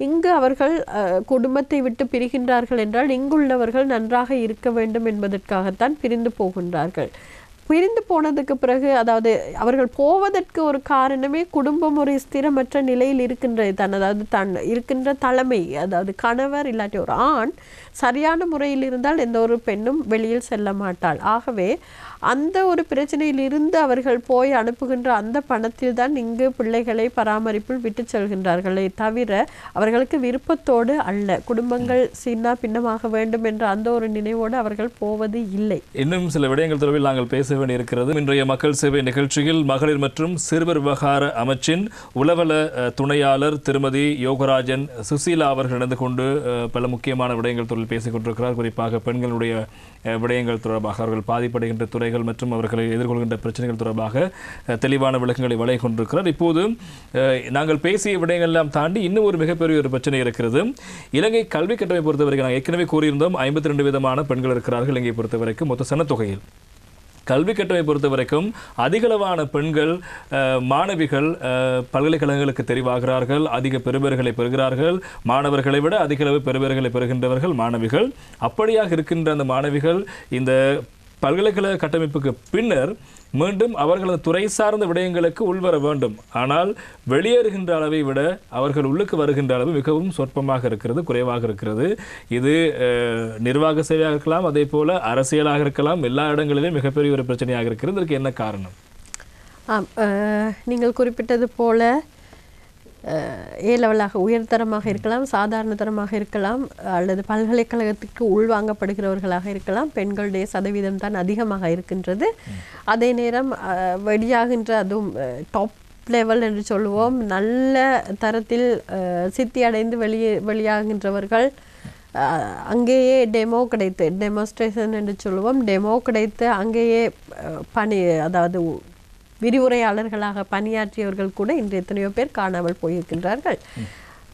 இங்கு அவர்கள் குடும்பத்தை விட்டு பிரிகின்றார்கள் என்றால் இங்குள்ளவர்கள் நன்றாக இருக்க வேண்டும் என்பதற்காகத்தான் பிரிந்து போகின்றார்கள். பிரிந்து போனதுக்கு பிறகு, அதாவது அவர்கள் போவதற்கு ஒரு காரணமே குடும்பம் ஒரு ஸ்திரமற்ற நிலையில் இருக்கின்றது தான். அதாவது இருக்கின்ற தலைமை, அதாவது கணவர் இல்லாட்டி ஒரு ஆண் சரியான முறையில் இருந்தால் எந்த ஒரு பெண்ணும் வெளியில் செல்ல மாட்டாள். ஆகவே அந்த ஒரு பிரச்சனையில் இருந்து அவர்கள் போய் அனுப்புகின்ற அந்த பணத்தில் தான் இங்கு பிள்ளைகளை பராமரிப்பில் விட்டு செல்கின்றார்களே தவிர அவர்களுக்கு விருப்பத்தோடு அல்ல. குடும்பங்கள் சின்ன பின்னமாக வேண்டும் என்ற அந்த ஒரு நினைவோடு அவர்கள் போவது இல்லை.
இன்னும் சில விடயங்கள் தொடர்பில் நாங்கள் பேச வேண்டியிருக்கிறது. இன்றைய மக்கள் சேவை நிகழ்ச்சியில் மகளிர் மற்றும் சிறுவர் விவகார அமைச்சின் உளவல துணையாளர் திருமதி யோகராஜன் சுசீலா அவர்கள் இணைந்து கொண்டு பல முக்கியமான விடயங்கள் தொடர்பில் பேசிக் கொண்டிருக்கிறார். குறிப்பாக பெண்களுடைய விடயங்கள் தொடர்பாக, அவர்கள் பாதிப்படைகின்ற துறைகள் மற்றும் அவர்களை எதிர்கொள்கின்ற பிரச்சனைகள் தொடர்பாக தெளிவான விளக்கங்களை வழங்கிக் கொண்டிருக்கிறார். இப்போது நாங்கள் பேசிய விடயங்கள் எல்லாம் தாண்டி இன்னும் ஒரு மிகப்பெரிய ஒரு பிரச்சனை இருக்கிறது. இலங்கை கல்வி கட்டமைப்பை பொறுத்தவரைக்கும் நாங்கள் ஏற்கனவே கூறியிருந்தோம், 52 விதமான பெண்கள் இருக்கிறார்கள் இலங்கையை பொறுத்தவரைக்கும். மொத்த சனத்தொகையில் கல்வி கட்டமை பொறுத்த வரைக்கும் அதிகளவான பெண்கள் மாணவிகள் பல்கலைக்கழகங்களுக்கு தெரிவாகிறார்கள், அதிக பெறுபேறுகளை பெறுகிறார்கள். மாணவர்களை விட அதிக அளவு பெறுபேறுகளை பெறுகின்றவர்கள் மாணவிகள். அப்படியாக இருக்கின்ற அந்த மாணவிகள் இந்த பல்கலைக்கழக கட்டமைப்புக்கு பின்னர் மீண்டும் அவர்களது துறை சார்ந்த விடயங்களுக்கு உள்வர வேண்டும். ஆனால் வெளியேறுகின்ற அளவை விட அவர்கள் உள்ளுக்கு வருகின்ற அளவு மிகவும் சொற்பமாக இருக்கிறது, குறைவாக இருக்கிறது. இது நிர்வாக சேவையாக இருக்கலாம், அதே போல அரசியலாக இருக்கலாம், எல்லா இடங்களிலும் மிகப்பெரிய ஒரு பிரச்சனையாக இருக்கிறது. இதற்கு என்ன காரணம்?
நீங்கள் குறிப்பிட்டது போல ஏலவலாக உயர்தரமாக இருக்கலாம், சாதாரண தரமாக இருக்கலாம், அல்லது பல்கலைக்கழகத்துக்கு உள்வாங்கப்படுகிறவர்களாக இருக்கலாம். பெண்களுடைய சதவீதம் தான் அதிகமாக இருக்கின்றது. அதே நேரம் வெளியாகின்ற, அதுவும் டாப் லெவல் என்று சொல்லுவோம், நல்ல தரத்தில் சித்தி அடைந்து வெளியாகின்றவர்கள் அங்கேயே டெமோ கிடைத்து, டெமோஸ்ட்ரேஷன் என்று சொல்லுவோம், டெமோ கிடைத்து அங்கேயே அதாவது விரிவுரையாளர்களாக பணியாற்றியவர்கள் கூட இன்று எத்தனையோ பேர் காணாமல் போயிருக்கின்றார்கள்.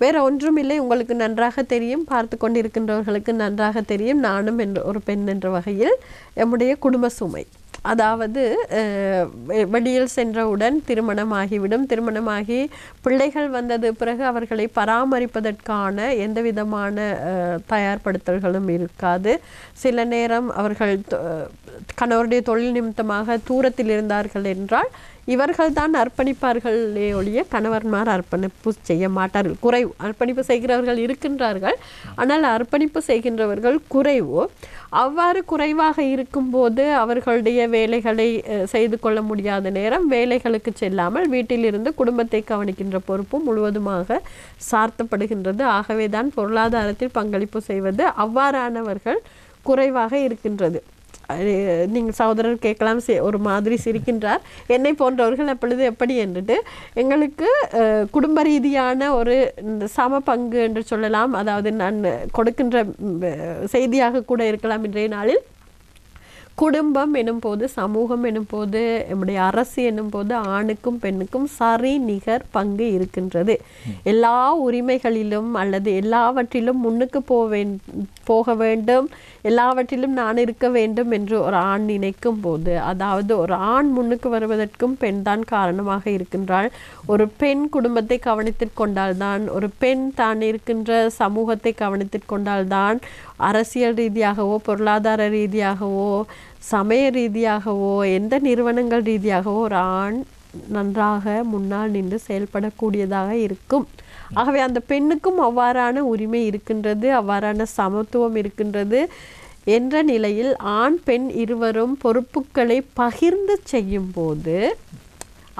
வேற ஒன்றும் இல்லை, உங்களுக்கு நன்றாக தெரியும், பார்த்து கொண்டிருக்கின்றவர்களுக்கு நன்றாக தெரியும், நானும் ஒரு பெண் என்ற வகையில் நம்முடைய குடும்ப சுமை, அதாவது வெளியில் சென்றவுடன் திருமணமாகிவிடும். திருமணமாகி பிள்ளைகள் வந்தது பிறகு அவர்களை பராமரிப்பதற்கான எந்த விதமான தயார்படுத்தல்களும் இருக்காது. சில நேரம் அவர்கள் கணவருடைய தொழில் நிமித்தமாக தூரத்தில் இருந்தார்கள் என்றால் இவர்கள் தான் அர்ப்பணிப்பார்களே ஒழிய கணவன்மார் அர்ப்பணிப்பு செய்ய மாட்டார்கள். குறைவு. அர்ப்பணிப்பு செய்கிறவர்கள் இருக்கின்றார்கள், ஆனால் அர்ப்பணிப்பு செய்கின்றவர்கள் குறைவு. அவ்வாறு குறைவாக இருக்கும்போது அவர்களுடைய வேலைகளை செய்து கொள்ள முடியாத நேரம் வேலைகளுக்கு செல்லாமல் வீட்டிலிருந்து குடும்பத்தை கவனிக்கின்ற பொறுப்பு முழுவதுமாக சார்த்தப்படுகின்றது. ஆகவேதான் பொருளாதாரத்தில் பங்களிப்பு செய்வது அவ்வாறானவர்கள் குறைவாக இருக்கின்றது. நீங்கள் சகோதரர் கேட்கலாம், ஒரு மாதிரி சிரிக்கின்றார். என்னை போன்றவர்கள் அப்பொழுது எப்படி என்றுட்டு எங்களுக்கு குடும்ப ரீதியான ஒரு சம பங்கு என்று சொல்லலாம். அதாவது நான் கொடுக்கின்ற செய்தியாக கூட இருக்கலாம். இன்றைய நாளில் குடும்பம் எனும் போது, சமூகம் எனும் போது, நம்முடைய அரசு எனும் போது ஆணுக்கும் பெண்ணுக்கும் சரி நிகர் பங்கு இருக்கின்றது. எல்லா உரிமைகளிலும் அல்லது எல்லாவற்றிலும் முன்னுக்கு போக வேண்டும், எல்லாவற்றிலும் நான் இருக்க வேண்டும் என்று ஒரு ஆண் நினைக்கும் போது, அதாவது ஒரு ஆண் முன்னுக்கு வருவதற்கும் பெண் தான் காரணமாக இருக்கின்றாள். ஒரு பெண் குடும்பத்தை கவனித்துக் கொண்டால்தான், ஒரு பெண் தான் இருக்கின்ற சமூகத்தை கவனித்துக் கொண்டால்தான் அரசியல் ரீதியாகவோ பொருளாதார ரீதியாகவோ சமய ரீதியாகவோ எந்த நிறுவனங்கள் ரீதியாகவோ ஒரு ஆண் நன்றாக முன்னால் நின்று செயல்படக்கூடியதாக இருக்கும். ஆகவே அந்த பெண்ணுக்கும் அவ்வாறான உரிமை இருக்கின்றது, அவ்வாறான சமத்துவம் இருக்கின்றது என்ற நிலையில் ஆண் பெண் இருவரும் பொறுப்புகளை பகிர்ந்து செய்யும் போது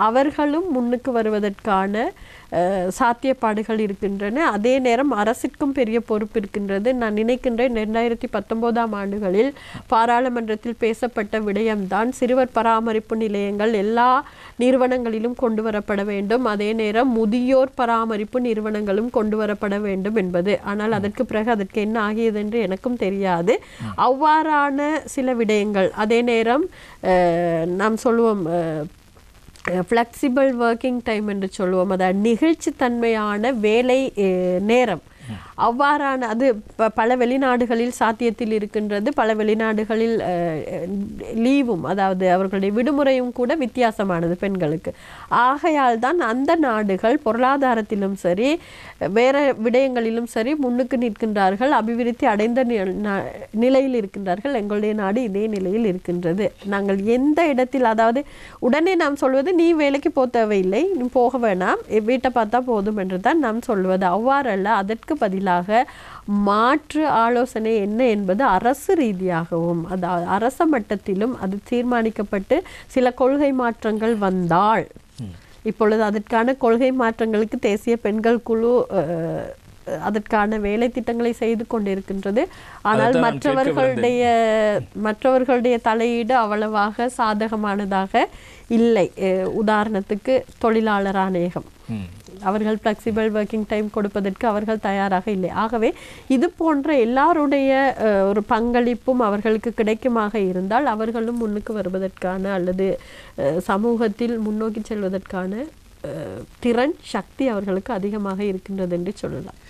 அவர்களும் முன்னுக்கு வருவதற்கான சாத்தியப்பாடுகள் இருக்கின்றன. அதே நேரம் அரசிற்கும் பெரிய பொறுப்பு இருக்கின்றது. நான் நினைக்கின்றேன் 2019ஆம் ஆண்டுகளில் பாராளுமன்றத்தில் பேசப்பட்ட விடயம்தான் சிறுவர் பராமரிப்பு நிலையங்கள் எல்லா நிறுவனங்களிலும் கொண்டு வரப்பட வேண்டும், அதே நேரம் முதியோர் பராமரிப்பு நிறுவனங்களும் கொண்டு வரப்பட வேண்டும் என்பது. ஆனால் அதற்கு பிறகு அதற்கு என்ன ஆகியது என்று எனக்கும் தெரியாது. அவ்வாறான சில விடயங்கள், அதே நேரம் நாம் சொல்லுவோம் ஃப்ளெக்சிபிள் ஒர்க்கிங் டைம் என்று சொல்லுவோம், அதாவது நிகழ்ச்சித்தன்மையான வேலை நேரம். அவ்வாறான அது பல வெளிநாடுகளில் சாத்தியத்தில் இருக்கின்றது. பல வெளிநாடுகளில் லீவும், அதாவது அவர்களுடைய விடுமுறையும் கூட வித்தியாசமானது பெண்களுக்கு. ஆகையால் தான் அந்த நாடுகள் பொருளாதாரத்திலும் சரி வேறு விடயங்களிலும் சரி முன்னுக்கு நிற்கின்றார்கள், அபிவிருத்தி அடைந்த நிலையில் இருக்கின்றார்கள். எங்களுடைய நாடு இதே நிலையில் இருக்கின்றது. நாங்கள் எந்த இடத்தில், அதாவது உடனே நாம் சொல்வது நீ வேலைக்கு போக தேவையில்லை, நீ போக வேணாம், வீட்டை பார்த்தா போதும் என்று தான் நாம் சொல்வது. அவ்வாறல்ல. அதற்கு பதிலாக மாற்று ஆலோசனை என்ன என்பது அரசு ரீதியாகவும் அதாவது அரச மட்டத்திலும் அது தீர்மானிக்கப்பட்டு சில கொள்கை மாற்றங்கள் வந்தால், இப்பொழுது அதற்கான கொள்கை மாற்றங்களுக்கு தேசிய பெண்கள் குழு அதற்கான வேலை திட்டங்களை செய்து கொண்டிருக்கின்றது. ஆனால் மற்றவர்களுடைய தலையீடு அவ்வளவாக சாதகமானதாக இல்லை. உதாரணத்துக்கு தொழிலாளர் ஆணையகம், அவர்கள் ஃப்ளெக்சிபிள் ஒர்க்கிங் டைம் கொடுப்பதற்கு அவர்கள் தயாராக இல்லை. ஆகவே இது போன்ற எல்லாருடைய ஒரு பங்களிப்பும் அவர்களுக்கு கிடைக்குமாக இருந்தால் அவர்களும் முன்னுக்கு வருவதற்கான அல்லது சமூகத்தில் முன்னோக்கி செல்வதற்கான திறன் சக்தி அவர்களுக்கு அதிகமாக இருக்கின்றது என்று சொல்லலாம்.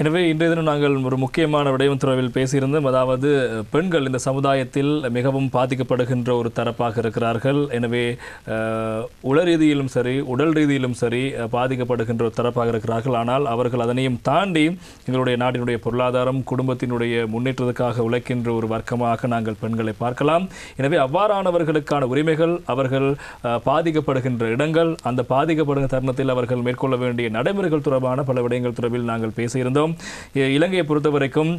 எனவே இன்றைய தினம் நாங்கள் ஒரு முக்கியமான விடயம் துறவில் பேசியிருந்தோம். அதாவது பெண்கள் இந்த சமுதாயத்தில் மிகவும் பாதிக்கப்படுகின்ற ஒரு தரப்பாக இருக்கிறார்கள். எனவே உள ரீதியிலும் சரி உடல் ரீதியிலும் சரி பாதிக்கப்படுகின்ற ஒரு தரப்பாக இருக்கிறார்கள். ஆனால் அவர்கள் அதனையும் தாண்டி எங்களுடைய நாட்டினுடைய பொருளாதாரம் குடும்பத்தினுடைய முன்னேற்றத்துக்காக உழைக்கின்ற ஒரு வர்க்கமாக நாங்கள் பெண்களை பார்க்கலாம். எனவே அவ்வாறானவர்களுக்கான உரிமைகள், அவர்கள் பாதிக்கப்படுகின்ற இடங்கள், அந்த பாதிக்கப்படுகின்ற தருணத்தில் அவர்கள் மேற்கொள்ள வேண்டிய நடைமுறைகள் தொடர்பான பல விடயங்கள் தொடர்பில் நாங்கள் பேசியிருந்தோம். இலங்கையை பொறுத்தவரைக்கும்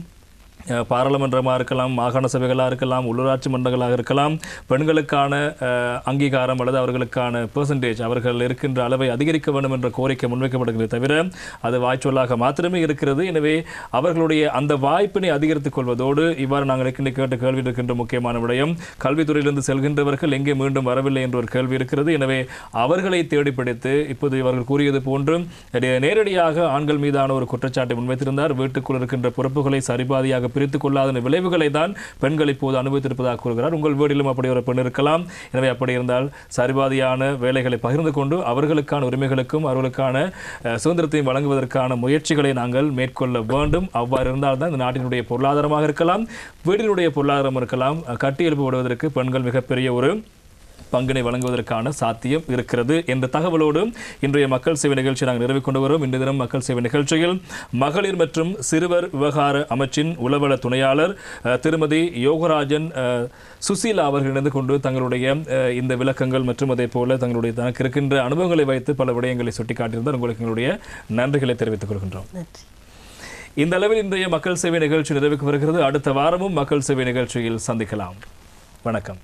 பாராளுமன்றமாக இருக்கலாம், மாகாண சபைகளாக இருக்கலாம், உள்ளூராட்சி மன்றங்களாக இருக்கலாம், பெண்களுக்கான அங்கீகாரம் அல்லது அவர்களுக்கான பெர்சன்டேஜ் அவர்கள் இருக்கின்ற அளவை அதிகரிக்க வேண்டும் என்ற கோரிக்கை முன்வைக்கப்படுகிறது. தவிர அது வாய்ச்சொல்லாக மாத்திரமே இருக்கிறது. எனவே அவர்களுடைய அந்த வாய்ப்பினை அதிகரித்துக் கொள்வதோடு இவ்வாறு நாங்கள் கேட்ட கேள்வி இருக்கின்ற முக்கியமான விடயம், கல்வித்துறையிலிருந்து செல்கின்றவர்கள் எங்கே மீண்டும் வரவில்லை என்ற ஒரு கேள்வி இருக்கிறது. எனவே அவர்களை தேடி பிடித்து இப்போது இவர்கள் கூறியது போன்று நேரடியாக ஆண்கள் மீதான ஒரு குற்றச்சாட்டை முன்வைத்திருந்தார். வீட்டுக்குள் இருக்கின்ற பொறுப்புகளை சரிபாதியாக பிரித்துக் கொள்ளாத விளைவுகளை தான் பெண்கள் இப்போது அனுபவித்திருப்பதாக கூறுகிறார். உங்கள் வீட்டிலும் அப்படி ஒரு பெண் இருக்கலாம். எனவே அப்படி இருந்தால் சரிபாதியான வேலைகளை பகிர்ந்து கொண்டு அவர்களுக்கான உரிமைகளுக்கும் அவர்களுக்கான சுதந்திரத்தையும் வழங்குவதற்கான முயற்சிகளை நாங்கள் மேற்கொள்ள வேண்டும். அவ்வாறு இருந்தால்தான் இந்த நாட்டினுடைய பொருளாதாரமாக இருக்கலாம், வீட்டினுடைய பொருளாதாரம் இருக்கலாம், கட்டி எழுப்பப்படுவதற்கு பெண்கள் மிகப்பெரிய ஒரு பங்கினை வழங்குவதற்கான சாத்தியம் இருக்கிறது என்ற தகவலோடு இன்றைய மக்கள் சேவை நிகழ்ச்சி நாங்கள் நிறைவு கொண்டு வரும். இன்றைய தினம் மக்கள் சேவை நிகழ்ச்சியில் மகளிர் மற்றும் சிறுவர் விவகார அமைச்சின் உளவள துணையாளர் திருமதி யோகராஜன் சுசீலா அவர்கள் இணைந்து கொண்டு தங்களுடைய இந்த விளக்கங்கள் மற்றும் அதே போல தங்களுடைய தனக்கு இருக்கின்ற அனுபவங்களை வைத்து பல விடயங்களை சுட்டிக்காட்டியிருந்தார். உங்களுக்கு எங்களுடைய நன்றிகளை தெரிவித்துக் கொள்கின்றோம். இந்த அளவில் இன்றைய மக்கள் சேவை நிகழ்ச்சி நிறைவுக்கு வருகிறது. அடுத்த வாரமும் மக்கள் சேவை நிகழ்ச்சியில் சந்திக்கலாம். வணக்கம்.